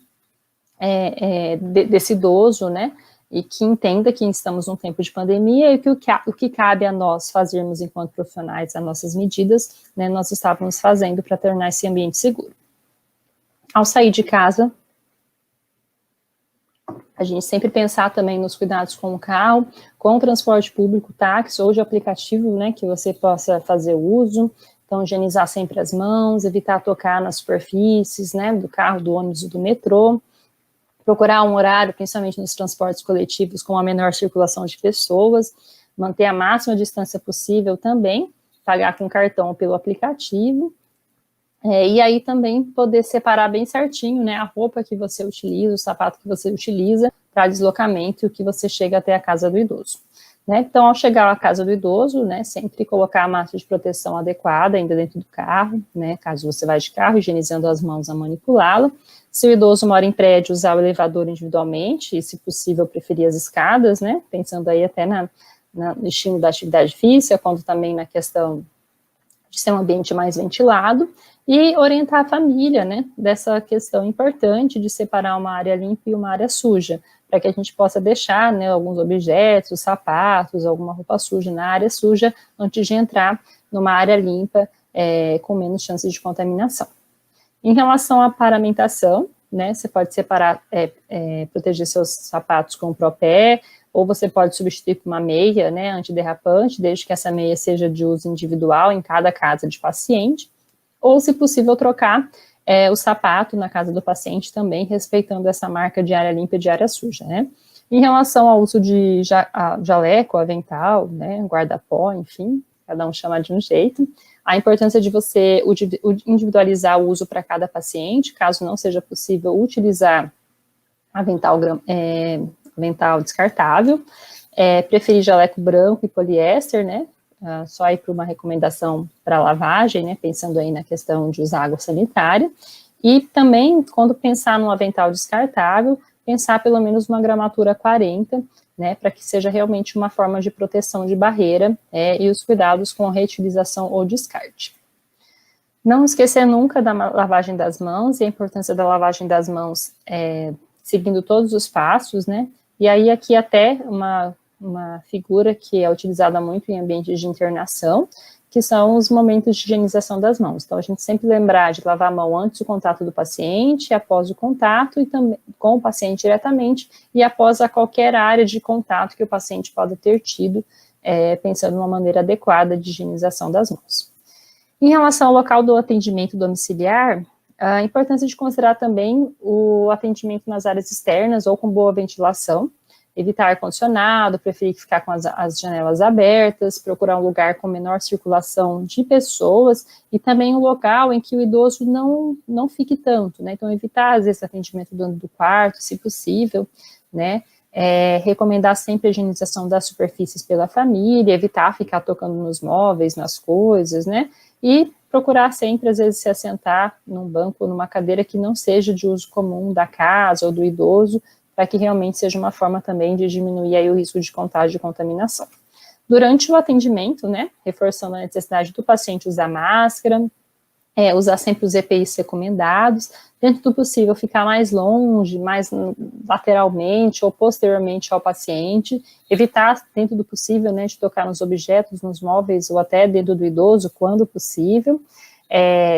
desse idoso, né, e que entenda que estamos num tempo de pandemia e que o que cabe a nós fazermos enquanto profissionais, as nossas medidas, né, nós estávamos fazendo para tornar esse ambiente seguro. Ao sair de casa, a gente sempre pensar também nos cuidados com o carro, com o transporte público, táxi ou de aplicativo, né, que você possa fazer uso. Então, higienizar sempre as mãos, evitar tocar nas superfícies, né, do carro, do ônibus e do metrô. Procurar um horário, principalmente nos transportes coletivos, com a menor circulação de pessoas, manter a máxima distância possível também, pagar com cartão ou pelo aplicativo, e aí também poder separar bem certinho, né, a roupa que você utiliza, o sapato que você utiliza para deslocamento e o que você chega até a casa do idoso, né. Então, ao chegar à casa do idoso, né, sempre colocar a máscara de proteção adequada ainda dentro do carro, né, caso você vá de carro, higienizando as mãos a manipulá-la. Se o idoso mora em prédio, usar o elevador individualmente, e se possível preferir as escadas, né, pensando aí até no estímulo da atividade física, quanto também na questão de ser um ambiente mais ventilado, e orientar a família, né, dessa questão importante de separar uma área limpa e uma área suja, para que a gente possa deixar, né, alguns objetos, sapatos, alguma roupa suja na área suja, antes de entrar numa área limpa, com menos chances de contaminação. Em relação à paramentação, né, você pode separar, proteger seus sapatos com o propé, ou você pode substituir por uma meia, né, antiderrapante, desde que essa meia seja de uso individual em cada casa de paciente, ou, se possível, trocar o sapato na casa do paciente também, respeitando essa marca de área limpa e de área suja, né. Em relação ao uso de jaleco, avental, né, guarda-pó, enfim, cada um chama de um jeito, a importância de você individualizar o uso para cada paciente, caso não seja possível utilizar avental descartável, preferir jaleco branco e poliéster, né, só ir para uma recomendação para lavagem, né, pensando aí na questão de usar água sanitária, e também, quando pensar num avental descartável, pensar pelo menos uma gramatura 40, né, para que seja realmente uma forma de proteção de barreira, e os cuidados com a reutilização ou descarte. Não esquecer nunca da lavagem das mãos e a importância da lavagem das mãos, seguindo todos os passos, né, e aí aqui até uma figura que é utilizada muito em ambientes de internação, que são os momentos de higienização das mãos. Então, a gente sempre lembrar de lavar a mão antes do contato do paciente, após o contato, e também com o paciente diretamente, e após a qualquer área de contato que o paciente pode ter tido, pensando numa maneira adequada de higienização das mãos. Em relação ao local do atendimento domiciliar, a importância de considerar também o atendimento nas áreas externas ou com boa ventilação, evitar ar-condicionado, preferir ficar com as janelas abertas, procurar um lugar com menor circulação de pessoas e também um local em que o idoso não fique tanto, né? Então, evitar, às vezes, atendimento dentro do quarto, se possível, né? Recomendar sempre a higienização das superfícies pela família, evitar ficar tocando nos móveis, nas coisas, né? E procurar sempre, às vezes, se assentar num banco ou numa cadeira que não seja de uso comum da casa ou do idoso, para que realmente seja uma forma também de diminuir aí o risco de contágio e contaminação. Durante o atendimento, né, reforçando a necessidade do paciente usar máscara, usar sempre os EPIs recomendados, dentro do possível ficar mais longe, mais lateralmente ou posteriormente ao paciente, evitar, dentro do possível, né, de tocar nos objetos, nos móveis ou até dentro do idoso, quando possível,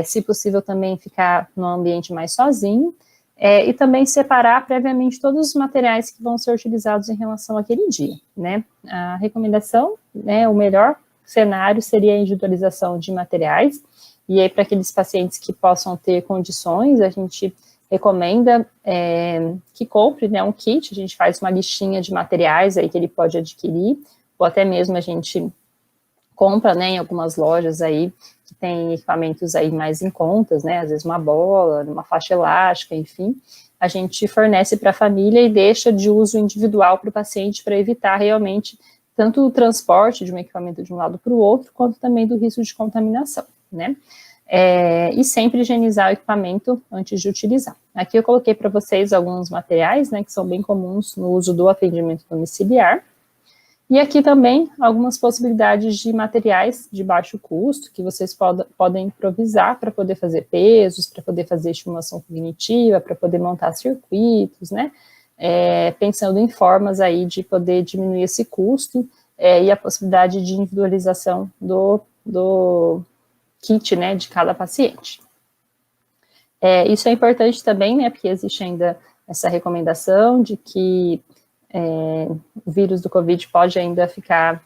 se possível também ficar num ambiente mais sozinho, e também separar previamente todos os materiais que vão ser utilizados em relação àquele dia, né. A recomendação, né, o melhor cenário seria a individualização de materiais, e aí para aqueles pacientes que possam ter condições, a gente recomenda que compre, né, um kit, a gente faz uma listinha de materiais aí que ele pode adquirir, ou até mesmo a gente compra, né, em algumas lojas aí, que tem equipamentos aí mais em contas, né, às vezes uma bola, uma faixa elástica, enfim, a gente fornece para a família e deixa de uso individual para o paciente para evitar realmente tanto o transporte de um equipamento de um lado para o outro, quanto também do risco de contaminação, né. E sempre higienizar o equipamento antes de utilizar. Aqui eu coloquei para vocês alguns materiais, né, que são bem comuns no uso do atendimento domiciliar. E aqui também algumas possibilidades de materiais de baixo custo, que vocês podem improvisar para poder fazer pesos, para poder fazer estimulação cognitiva, para poder montar circuitos, né, pensando em formas aí de poder diminuir esse custo, e a possibilidade de individualização do kit, né, de cada paciente. Isso é importante também, né, porque existe ainda essa recomendação de que o vírus do Covid pode ainda ficar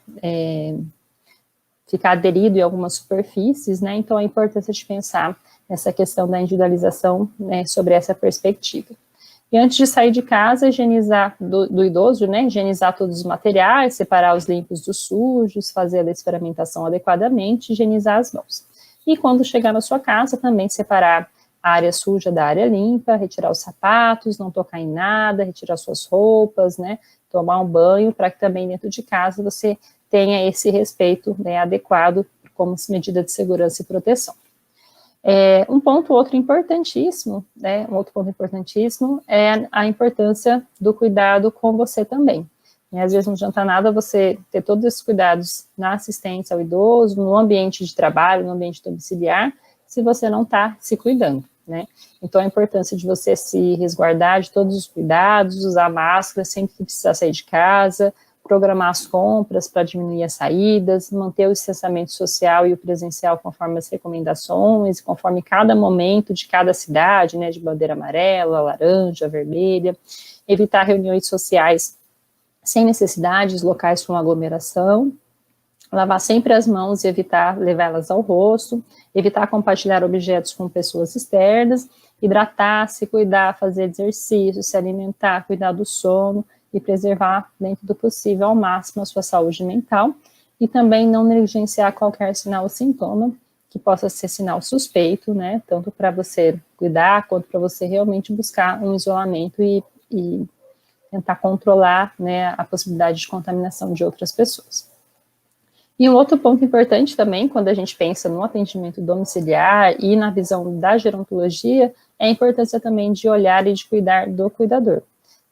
aderido em algumas superfícies, né, então a importância de pensar nessa questão da individualização, né, sobre essa perspectiva. E antes de sair de casa, higienizar do idoso, né, higienizar todos os materiais, separar os limpos dos sujos, fazer a desferamentação adequadamente, higienizar as mãos. E quando chegar na sua casa, também separar a área suja da área limpa, retirar os sapatos, não tocar em nada, retirar suas roupas, né, tomar um banho, para que também dentro de casa você tenha esse respeito, né, adequado como medida de segurança e proteção. Um outro importantíssimo, né, é a importância do cuidado com você também. Às vezes não adianta nada você ter todos esses cuidados na assistência ao idoso, no ambiente de trabalho, no ambiente domiciliar, se você não está se cuidando, né? Então, a importância de você se resguardar de todos os cuidados, usar máscara sempre que precisar sair de casa, programar as compras para diminuir as saídas, manter o distanciamento social e o presencial conforme as recomendações, conforme cada momento de cada cidade, né, de bandeira amarela, laranja, vermelha, evitar reuniões sociais sem necessidades, locais com aglomeração, lavar sempre as mãos e evitar levá-las ao rosto, evitar compartilhar objetos com pessoas externas, hidratar, se cuidar, fazer exercício, se alimentar, cuidar do sono e preservar, dentro do possível, ao máximo a sua saúde mental, e também não negligenciar qualquer sinal ou sintoma que possa ser sinal suspeito, né, tanto para você cuidar, quanto para você realmente buscar um isolamento e tentar controlar, né, a possibilidade de contaminação de outras pessoas. E um outro ponto importante também, quando a gente pensa no atendimento domiciliar e na visão da gerontologia, é a importância também de olhar e de cuidar do cuidador,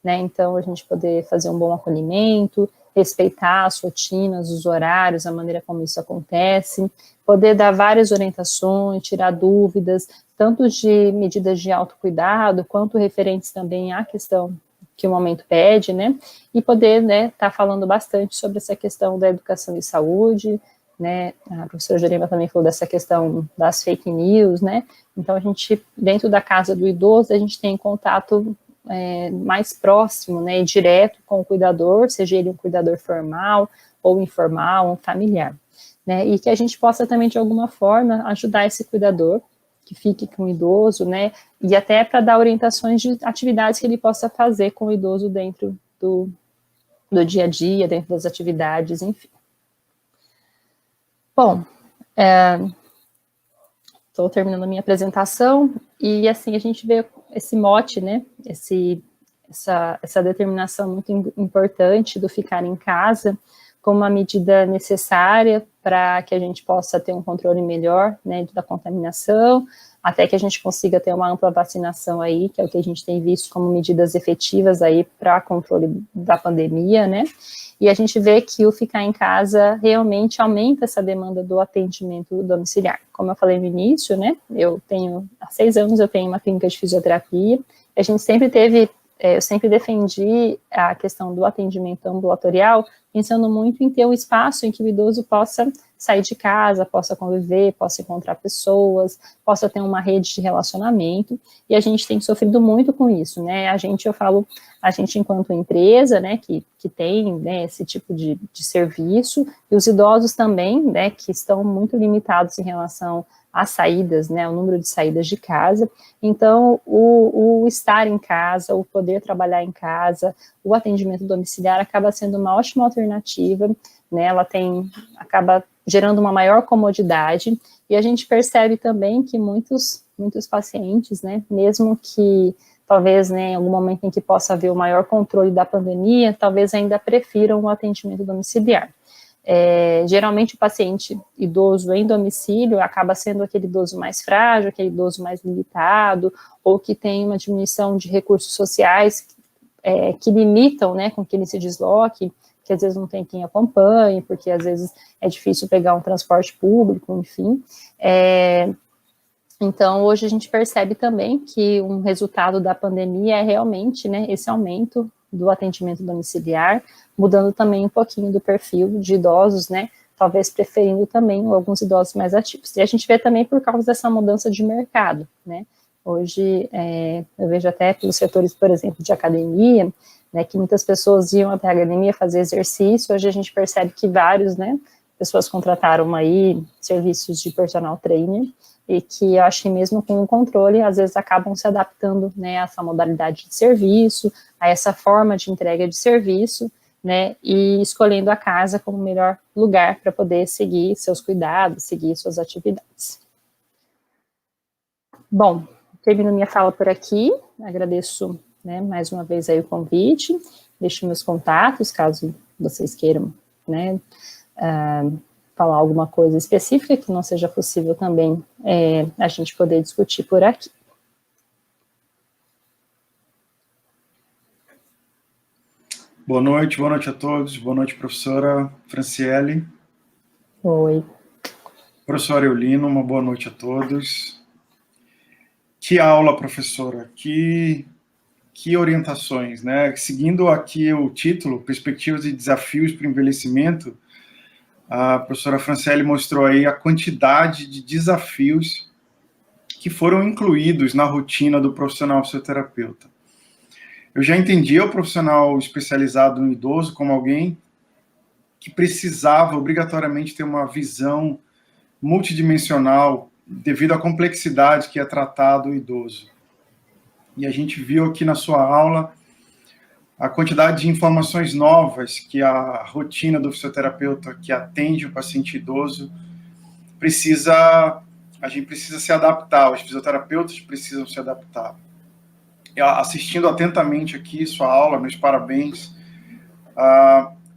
né? Então, a gente poder fazer um bom acolhimento, respeitar as rotinas, os horários, a maneira como isso acontece, poder dar várias orientações, tirar dúvidas, tanto de medidas de autocuidado, quanto referentes também à questão que o momento pede, né, e poder, né, tá falando bastante sobre essa questão da educação e saúde, né, a professora Jerema também falou dessa questão das fake news, né, então a gente, dentro da casa do idoso, a gente tem contato mais próximo, né, e direto com o cuidador, seja ele um cuidador formal ou informal, um familiar, né, e que a gente possa também, de alguma forma, ajudar esse cuidador, que fique com o idoso, né, e até para dar orientações de atividades que ele possa fazer com o idoso dentro do dia a dia, dentro das atividades, enfim. Bom, estou terminando a minha apresentação, e assim, a gente vê esse mote, né, essa determinação muito importante do ficar em casa, como uma medida necessária para que a gente possa ter um controle melhor, né, da contaminação, até que a gente consiga ter uma ampla vacinação aí, que é o que a gente tem visto como medidas efetivas aí para controle da pandemia, né, e a gente vê que o ficar em casa realmente aumenta essa demanda do atendimento domiciliar. Como eu falei no início, né, há 6 anos eu tenho uma clínica de fisioterapia, a gente sempre teve, eu sempre defendi a questão do atendimento ambulatorial, pensando muito em ter um espaço em que o idoso possa sair de casa, possa conviver, possa encontrar pessoas, possa ter uma rede de relacionamento, e a gente tem sofrido muito com isso, né, a gente enquanto empresa, né, que tem, né, esse tipo de serviço, e os idosos também, né, que estão muito limitados em relação às saídas, né, o número de saídas de casa, então o estar em casa, o poder trabalhar em casa, o atendimento domiciliar acaba sendo uma ótima alternativa, né, ela acaba gerando uma maior comodidade, e a gente percebe também que muitos pacientes, né, mesmo que talvez, né, em algum momento em que possa haver o maior controle da pandemia, talvez ainda prefiram o atendimento domiciliar. Geralmente o paciente idoso em domicílio acaba sendo aquele idoso mais frágil, aquele idoso mais limitado, ou que tem uma diminuição de recursos sociais que limitam, né, com que ele se desloque, que às vezes não tem quem acompanhe, porque às vezes é difícil pegar um transporte público, enfim. Então, hoje a gente percebe também que um resultado da pandemia é realmente, né, esse aumento do atendimento domiciliar, mudando também um pouquinho do perfil de idosos, né, talvez preferindo também alguns idosos mais ativos. E a gente vê também por causa dessa mudança de mercado, né. Hoje, eu vejo até pelos setores, por exemplo, de academia, né, que muitas pessoas iam até a academia fazer exercício, hoje a gente percebe que né, pessoas contrataram aí serviços de personal trainer, e que eu acho que mesmo com o controle, às vezes acabam se adaptando, né, a essa modalidade de serviço, a essa forma de entrega de serviço, né, e escolhendo a casa como o melhor lugar para poder seguir seus cuidados, seguir suas atividades. Bom, termino minha fala por aqui, agradeço, né, mais uma vez aí o convite, deixo meus contatos, caso vocês queiram, né, falar alguma coisa específica que não seja possível também a gente poder discutir por aqui. Boa noite a todos, boa noite, professora Franciele. Oi. Professor Eulino, uma boa noite a todos. Que aula, professora, que orientações, né? Seguindo aqui o título, Perspectivas e Desafios para o Envelhecimento, a professora Franciele mostrou aí a quantidade de desafios que foram incluídos na rotina do profissional fisioterapeuta. Eu já entendia o profissional especializado no idoso como alguém que precisava obrigatoriamente ter uma visão multidimensional devido à complexidade que é tratado o idoso. E a gente viu aqui na sua aula a quantidade de informações novas que a rotina do fisioterapeuta que atende o paciente idoso a gente precisa se adaptar, os fisioterapeutas precisam se adaptar. Assistindo atentamente aqui sua aula, meus parabéns,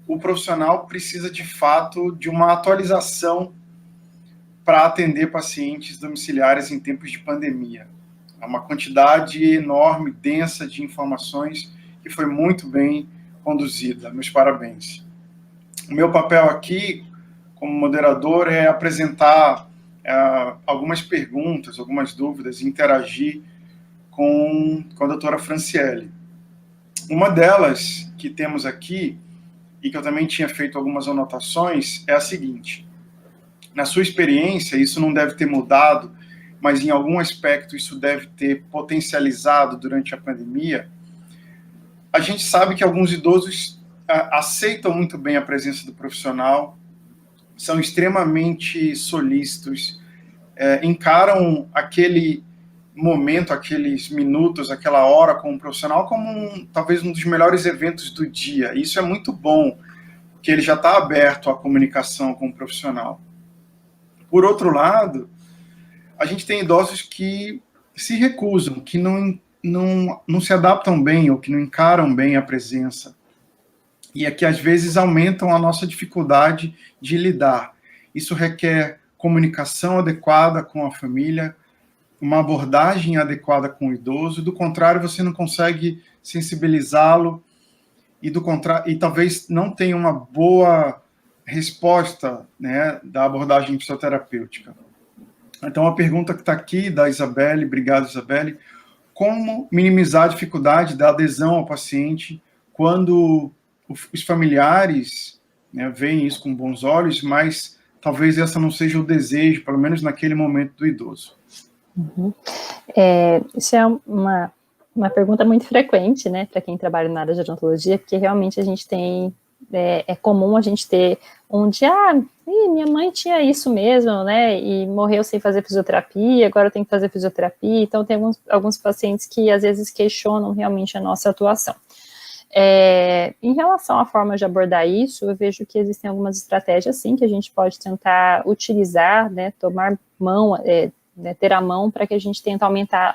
o profissional precisa de fato de uma atualização para atender pacientes domiciliares em tempos de pandemia. É uma quantidade enorme, densa de informações que foi muito bem conduzida. Meus parabéns. O meu papel aqui, como moderador, é apresentar algumas perguntas, algumas dúvidas, e interagir com a doutora Franciele. Uma delas que temos aqui, e que eu também tinha feito algumas anotações, é a seguinte: na sua experiência, isso não deve ter mudado, mas em algum aspecto isso deve ter potencializado durante a pandemia. A gente sabe que alguns idosos aceitam muito bem a presença do profissional, são extremamente solícitos, encaram aquele momento, aqueles minutos, aquela hora com o profissional como talvez um dos melhores eventos do dia. Isso é muito bom, que ele já está aberto à comunicação com o profissional. Por outro lado, a gente tem idosos que se recusam, que não se adaptam bem ou que não encaram bem a presença. E é que às vezes aumentam a nossa dificuldade de lidar. Isso requer comunicação adequada com a família, uma abordagem adequada com o idoso, do contrário, você não consegue sensibilizá-lo e talvez não tenha uma boa resposta, né, da abordagem psicoterapêutica. Então, a pergunta que está aqui, da Isabelle, obrigado, Isabelle: como minimizar a dificuldade da adesão ao paciente quando os familiares, né, veem isso com bons olhos, mas talvez essa não seja o desejo, pelo menos naquele momento, do idoso? Uhum. Isso é uma pergunta muito frequente, né, para quem trabalha na área de odontologia, porque realmente a gente tem, é comum a gente ter um dia, minha mãe tinha isso mesmo, né, e morreu sem fazer fisioterapia, agora eu tenho que fazer fisioterapia. Então tem alguns pacientes que às vezes questionam realmente a nossa atuação. Em relação à forma de abordar isso, eu vejo que existem algumas estratégias, sim, que a gente pode tentar utilizar, né, tomar mão, né, ter a mão para que a gente tente aumentar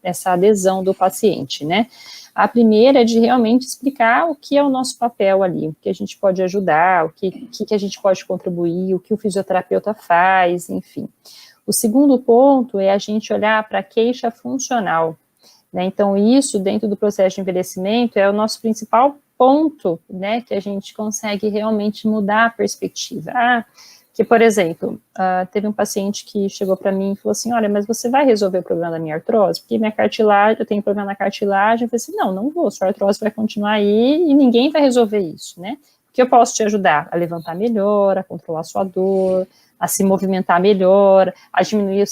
essa adesão do paciente, né. A primeira é de realmente explicar o que é o nosso papel ali, o que a gente pode ajudar, o que a gente pode contribuir, o que o fisioterapeuta faz, enfim. O segundo ponto é a gente olhar para a queixa funcional, né. Então, isso, dentro do processo de envelhecimento, é o nosso principal ponto, né, que a gente consegue realmente mudar a perspectiva. Que, por exemplo, teve um paciente que chegou para mim e falou assim: olha, mas você vai resolver o problema da minha artrose? Porque minha cartilagem, eu tenho problema na cartilagem. Eu falei assim: não vou, sua artrose vai continuar aí e ninguém vai resolver isso, né? Porque eu posso te ajudar a levantar melhor, a controlar sua dor, a se movimentar melhor, a diminuir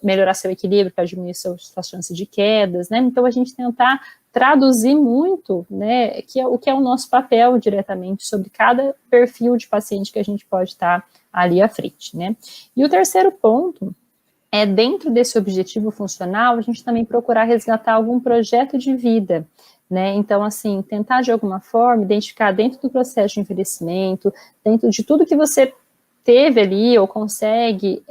melhorar seu equilíbrio, para diminuir sua chance de quedas, né? Então, a gente tentar traduzir muito, né, o que é o nosso papel diretamente sobre cada perfil de paciente que a gente pode estar ali à frente, né. E o terceiro ponto é, dentro desse objetivo funcional, a gente também procurar resgatar algum projeto de vida, né. Então, assim, tentar de alguma forma identificar dentro do processo de envelhecimento, dentro de tudo que você teve ali, ou consegue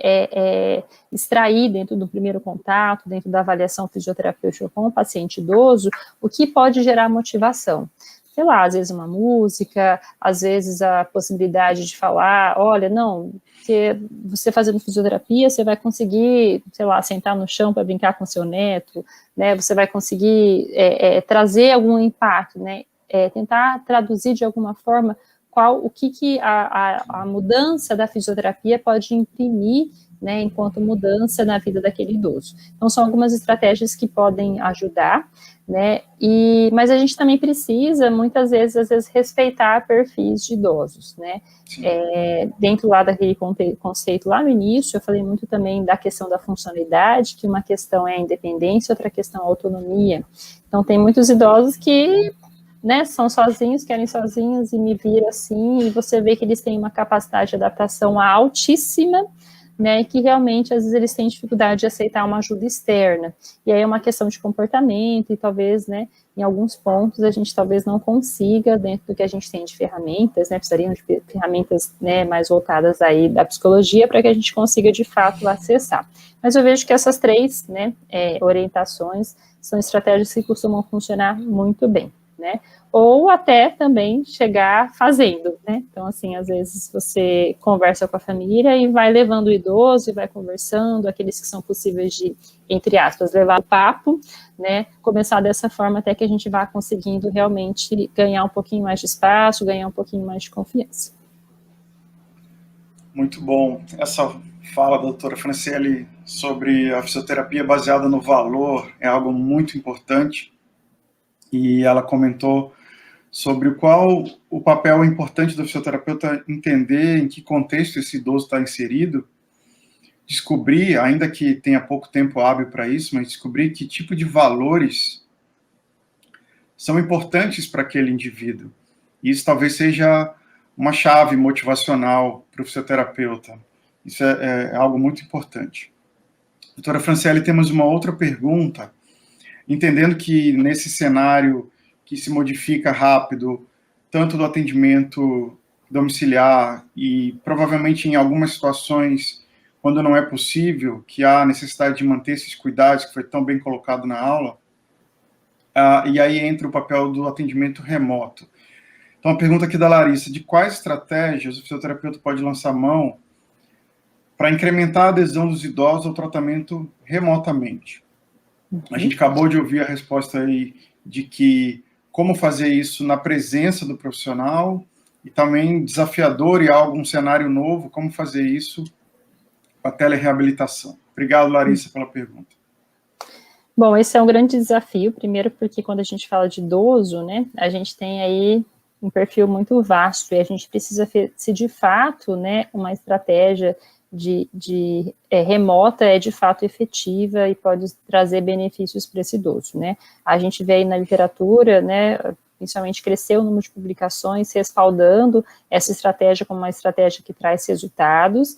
extrair dentro do primeiro contato, dentro da avaliação fisioterapêutica com o paciente idoso, o que pode gerar motivação. Sei lá, às vezes uma música, às vezes a possibilidade de falar: olha, não, que você fazendo fisioterapia, você vai conseguir, sei lá, sentar no chão para brincar com seu neto, né, você vai conseguir trazer algum impacto, né, tentar traduzir de alguma forma o que a mudança da fisioterapia pode imprimir, né, enquanto mudança na vida daquele idoso. Então, são algumas estratégias que podem ajudar, né, mas a gente também precisa, muitas vezes, às vezes, respeitar perfis de idosos, né. Dentro lá daquele conceito lá no início, eu falei muito também da questão da funcionalidade, que uma questão é a independência, outra questão é a autonomia. Então, tem muitos idosos que, né, são sozinhos, querem sozinhos, e me viram assim, e você vê que eles têm uma capacidade de adaptação altíssima, né, que realmente, às vezes, eles têm dificuldade de aceitar uma ajuda externa, e aí é uma questão de comportamento, e talvez, né, em alguns pontos, a gente talvez não consiga, dentro do que a gente tem de ferramentas, né, precisariam de ferramentas, né, mais voltadas aí da psicologia, para que a gente consiga, de fato, acessar. Mas eu vejo que essas três, né, orientações, são estratégias que costumam funcionar muito bem. né? Ou até também chegar fazendo, né? Então, assim, às vezes você conversa com a família e vai levando o idoso e vai conversando, aqueles que são possíveis de, entre aspas, levar o papo, né? Começar dessa forma até que a gente vá conseguindo realmente ganhar um pouquinho mais de espaço, ganhar um pouquinho mais de confiança. Muito bom. Essa fala da doutora Franciele sobre a fisioterapia baseada no valor é algo muito importante, e ela comentou sobre o papel importante do fisioterapeuta entender em que contexto esse idoso está inserido, descobrir, ainda que tenha pouco tempo hábil para isso, mas descobrir que tipo de valores são importantes para aquele indivíduo. Isso talvez seja uma chave motivacional para o fisioterapeuta. Isso é algo muito importante. Doutora Franciele, temos uma outra pergunta, entendendo que nesse cenário que se modifica rápido, tanto do atendimento domiciliar e provavelmente em algumas situações, quando não é possível, que há necessidade de manter esses cuidados, que foi tão bem colocado na aula, e aí entra o papel do atendimento remoto. Então, a pergunta aqui da Larissa, de quais estratégias o fisioterapeuta pode lançar mão para incrementar a adesão dos idosos ao tratamento remotamente? A gente acabou de ouvir a resposta aí de que como fazer isso na presença do profissional, e também desafiador e algum cenário novo, como fazer isso com a telereabilitação. Obrigado, Larissa, pela pergunta. Bom, esse é um grande desafio, primeiro porque quando a gente fala de idoso, né, a gente tem aí um perfil muito vasto, e a gente precisa ver se de fato, né, uma estratégia remota é de fato efetiva e pode trazer benefícios para esse idoso, né. A gente vê aí na literatura, né, principalmente cresceu o número de publicações respaldando essa estratégia como uma estratégia que traz resultados,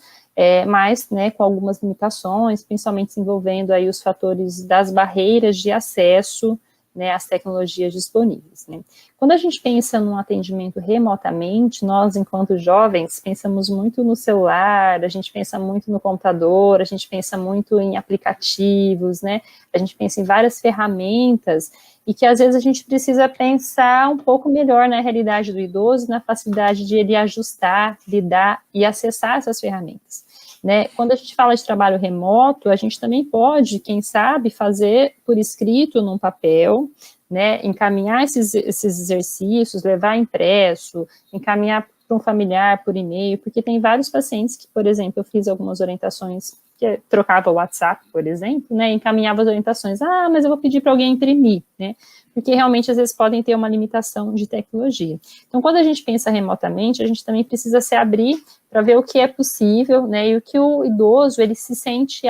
mas, né, com algumas limitações, principalmente envolvendo aí os fatores das barreiras de acesso, né, às tecnologias disponíveis, né. Quando a gente pensa num atendimento remotamente, nós, enquanto jovens, pensamos muito no celular, a gente pensa muito no computador, a gente pensa muito em aplicativos, né, a gente pensa em várias ferramentas, e que às vezes a gente precisa pensar um pouco melhor na realidade do idoso, na facilidade de ele ajustar, lidar e acessar essas ferramentas. Né? Quando a gente fala de trabalho remoto, a gente também pode, quem sabe, fazer por escrito num papel, né, encaminhar esses exercícios, levar impresso, encaminhar para um familiar por e-mail, porque tem vários pacientes que, por exemplo, eu fiz algumas orientações, que trocava o WhatsApp, por exemplo, né, encaminhava as orientações, mas eu vou pedir para alguém imprimir, né, porque realmente às vezes podem ter uma limitação de tecnologia. Então, quando a gente pensa remotamente, a gente também precisa se abrir para ver o que é possível, né, e o que o idoso, ele se sente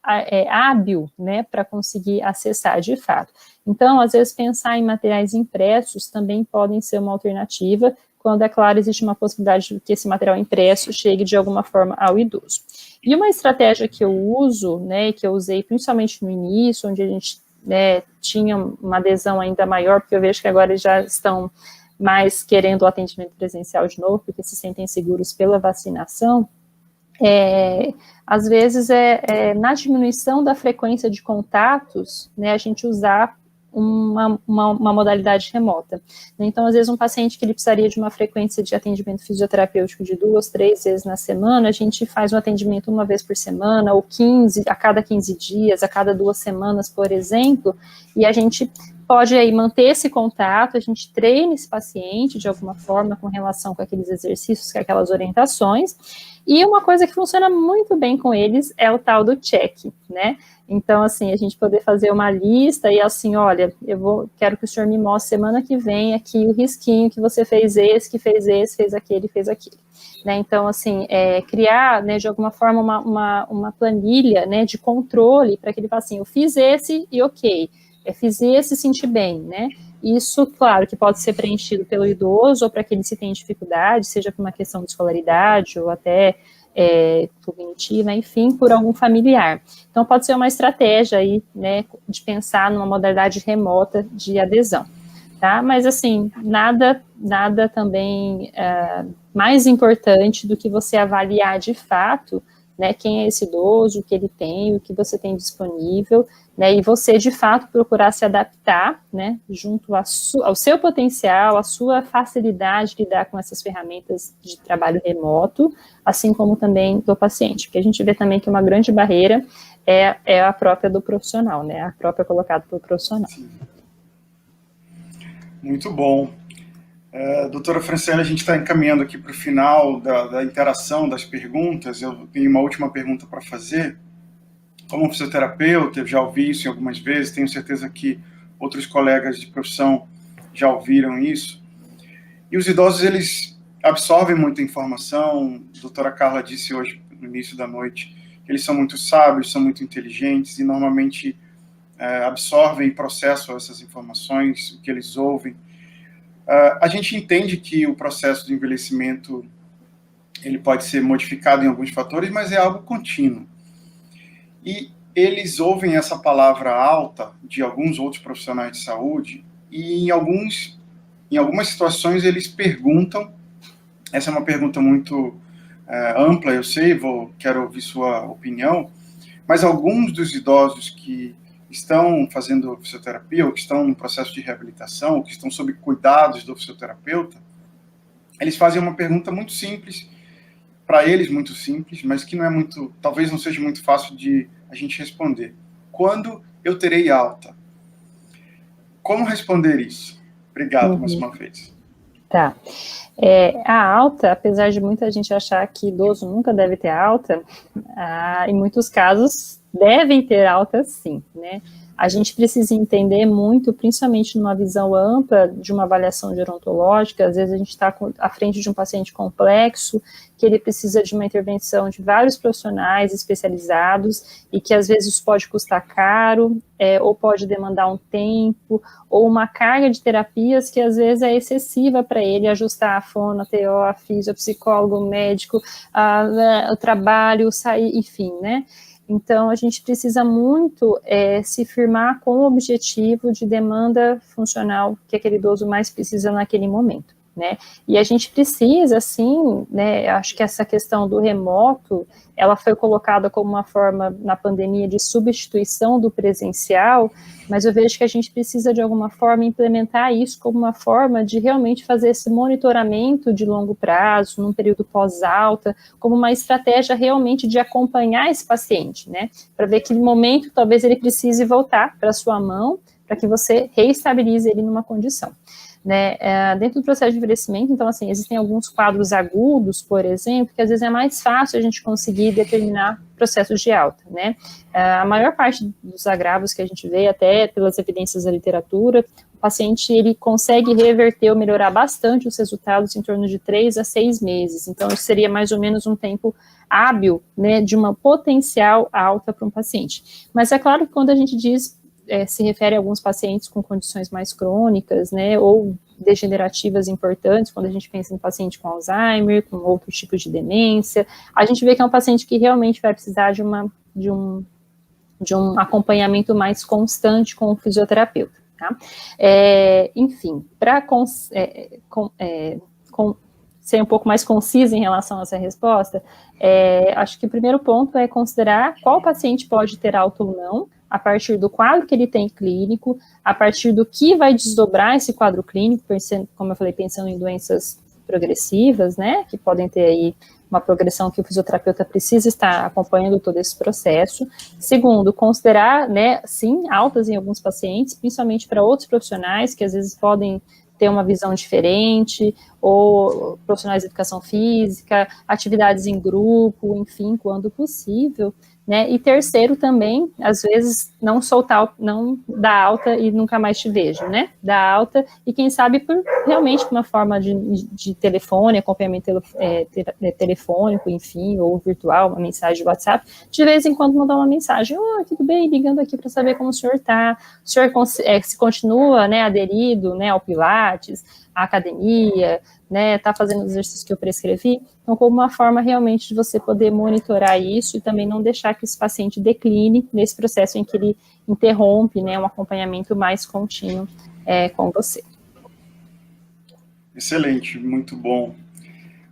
hábil, né, para conseguir acessar de fato. Então, às vezes, pensar em materiais impressos também podem ser uma alternativa, quando, é claro, existe uma possibilidade de que esse material impresso chegue de alguma forma ao idoso. E uma estratégia que eu uso, né, que eu usei principalmente no início, onde a gente, né, tinha uma adesão ainda maior, porque eu vejo que agora eles já estão mais querendo o atendimento presencial de novo, porque se sentem seguros pela vacinação, às vezes na diminuição da frequência de contatos, né, a gente usar uma modalidade remota. Então, às vezes, um paciente que ele precisaria de uma frequência de atendimento fisioterapêutico de 2, 3 vezes na semana, a gente faz um atendimento uma vez por semana, ou 15, a cada 15 dias, a cada 2 semanas, por exemplo, e a gente pode aí manter esse contato, a gente treina esse paciente de alguma forma com relação com aqueles exercícios, com aquelas orientações, e uma coisa que funciona muito bem com eles é o tal do check, né? Então, assim, a gente poder fazer uma lista e assim, olha, quero que o senhor me mostre semana que vem aqui o risquinho que você fez esse, fez aquele, né? Então, assim, criar, né, de alguma forma uma planilha, né, de controle para que ele faça assim, eu fiz esse e ok, fiz esse e senti bem, né? Isso, claro, que pode ser preenchido pelo idoso ou para que ele se tenha dificuldade, seja por uma questão de escolaridade ou até cognitiva, enfim, por algum familiar. Então, pode ser uma estratégia aí, né, de pensar numa modalidade remota de adesão, tá? Mas, assim, nada também mais importante do que você avaliar de fato, né, quem é esse idoso, o que ele tem, o que você tem disponível, né, e você, de fato, procurar se adaptar, né, junto ao seu potencial, à sua facilidade de lidar com essas ferramentas de trabalho remoto, assim como também do paciente, porque a gente vê também que uma grande barreira é a própria do profissional, né, a própria colocada pelo profissional. Sim. Muito bom. Doutora Franciele, a gente está encaminhando aqui para o final da interação, das perguntas. Eu tenho uma última pergunta para fazer. Como fisioterapeuta, eu já ouvi isso algumas vezes, tenho certeza que outros colegas de profissão já ouviram isso. E os idosos, eles absorvem muita informação. A doutora Carla disse hoje, no início da noite, que eles são muito sábios, são muito inteligentes e normalmente absorvem e processam essas informações, o que eles ouvem. A gente entende que o processo de envelhecimento ele pode ser modificado em alguns fatores, mas é algo contínuo. E eles ouvem essa palavra alta de alguns outros profissionais de saúde e em algumas situações eles perguntam, essa é uma pergunta muito ampla, eu sei, quero ouvir sua opinião, mas alguns dos idosos que estão fazendo fisioterapia, ou que estão no processo de reabilitação, ou que estão sob cuidados do fisioterapeuta, eles fazem uma pergunta muito simples, para eles muito simples, mas que não é muito, talvez não seja muito fácil de a gente responder. Quando eu terei alta? Como responder isso? Obrigado mais uma vez. Tá. A alta, apesar de muita gente achar que idoso nunca deve ter alta, em muitos casos devem ter alta sim, né? A gente precisa entender muito, principalmente numa visão ampla de uma avaliação gerontológica, às vezes a gente está à frente de um paciente complexo, que ele precisa de uma intervenção de vários profissionais especializados, e que às vezes pode custar caro, ou pode demandar um tempo, ou uma carga de terapias que às vezes é excessiva para ele, ajustar a fono, a TO, a físio, a psicólogo, o médico, o trabalho, sair, enfim, né? Então, a gente precisa muito se firmar com o objetivo de demanda funcional que aquele idoso mais precisa naquele momento, né? E a gente precisa, sim, né, acho que essa questão do remoto, ela foi colocada como uma forma, na pandemia, de substituição do presencial, mas eu vejo que a gente precisa, de alguma forma, implementar isso como uma forma de realmente fazer esse monitoramento de longo prazo, num período pós-alta, como uma estratégia realmente de acompanhar esse paciente, né, para ver que no momento, talvez ele precise voltar para a sua mão, para que você reestabilize ele numa condição. Né, dentro do processo de envelhecimento, então, assim, existem alguns quadros agudos, por exemplo, que às vezes é mais fácil a gente conseguir determinar processos de alta, né, a maior parte dos agravos que a gente vê, até pelas evidências da literatura, o paciente, ele consegue reverter ou melhorar bastante os resultados em torno de 3 a 6 meses, então isso seria mais ou menos um tempo hábil, né, de uma potencial alta para um paciente, mas é claro que quando a gente diz se refere a alguns pacientes com condições mais crônicas, né, ou degenerativas importantes, quando a gente pensa em paciente com Alzheimer, com outros tipos de demência, a gente vê que é um paciente que realmente vai precisar de um acompanhamento mais constante com o fisioterapeuta, tá? Enfim, para ser um pouco mais concisa em relação a essa resposta, acho que o primeiro ponto é considerar qual paciente pode ter alta ou não, a partir do quadro que ele tem clínico, a partir do que vai desdobrar esse quadro clínico, como eu falei, pensando em doenças progressivas, né, que podem ter aí uma progressão que o fisioterapeuta precisa estar acompanhando todo esse processo. Segundo, considerar, né, sim, altas em alguns pacientes, principalmente para outros profissionais, que às vezes podem ter uma visão diferente, ou profissionais de educação física, atividades em grupo, enfim, quando possível, né, e terceiro também, às vezes, não não dar alta e nunca mais te vejo, né, dar alta e quem sabe por realmente uma forma de telefone, acompanhamento telefônico, enfim, ou virtual, uma mensagem de WhatsApp, de vez em quando mandar uma mensagem, tudo bem, ligando aqui para saber como o senhor está, o senhor se continua, né, aderido, né, ao Pilates, à academia, né, tá fazendo os exercícios que eu prescrevi, então como uma forma realmente de você poder monitorar isso e também não deixar que esse paciente decline nesse processo em que ele interrompe, né, um acompanhamento mais contínuo com você. Excelente, muito bom.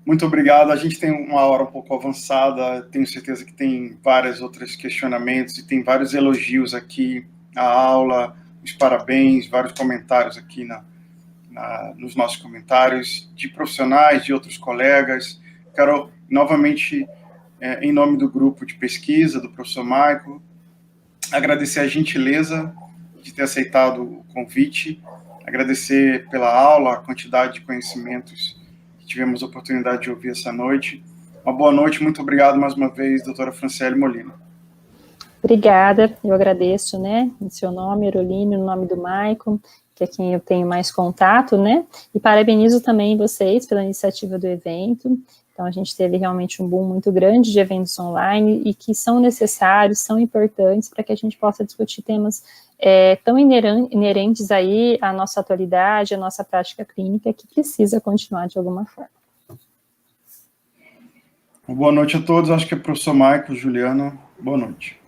muito obrigado. A gente tem uma hora um pouco avançada, tenho certeza que tem vários outros questionamentos e tem vários elogios aqui à aula, os parabéns, vários comentários aqui nos nossos comentários, de profissionais, de outros colegas. Quero, novamente, em nome do grupo de pesquisa, do professor Michael, agradecer a gentileza de ter aceitado o convite, agradecer pela aula, a quantidade de conhecimentos que tivemos a oportunidade de ouvir essa noite. Uma boa noite, muito obrigado mais uma vez, doutora Franciele Molina. Obrigada, eu agradeço, né, em seu nome, Erolino, no nome do Maicon, que é quem eu tenho mais contato, né, e parabenizo também vocês pela iniciativa do evento. Então, a gente teve realmente um boom muito grande de eventos online e que são necessários, são importantes para que a gente possa discutir temas tão inerentes aí à nossa atualidade, à nossa prática clínica, que precisa continuar de alguma forma. Boa noite a todos, acho que é o professor Michael, Juliana, boa noite.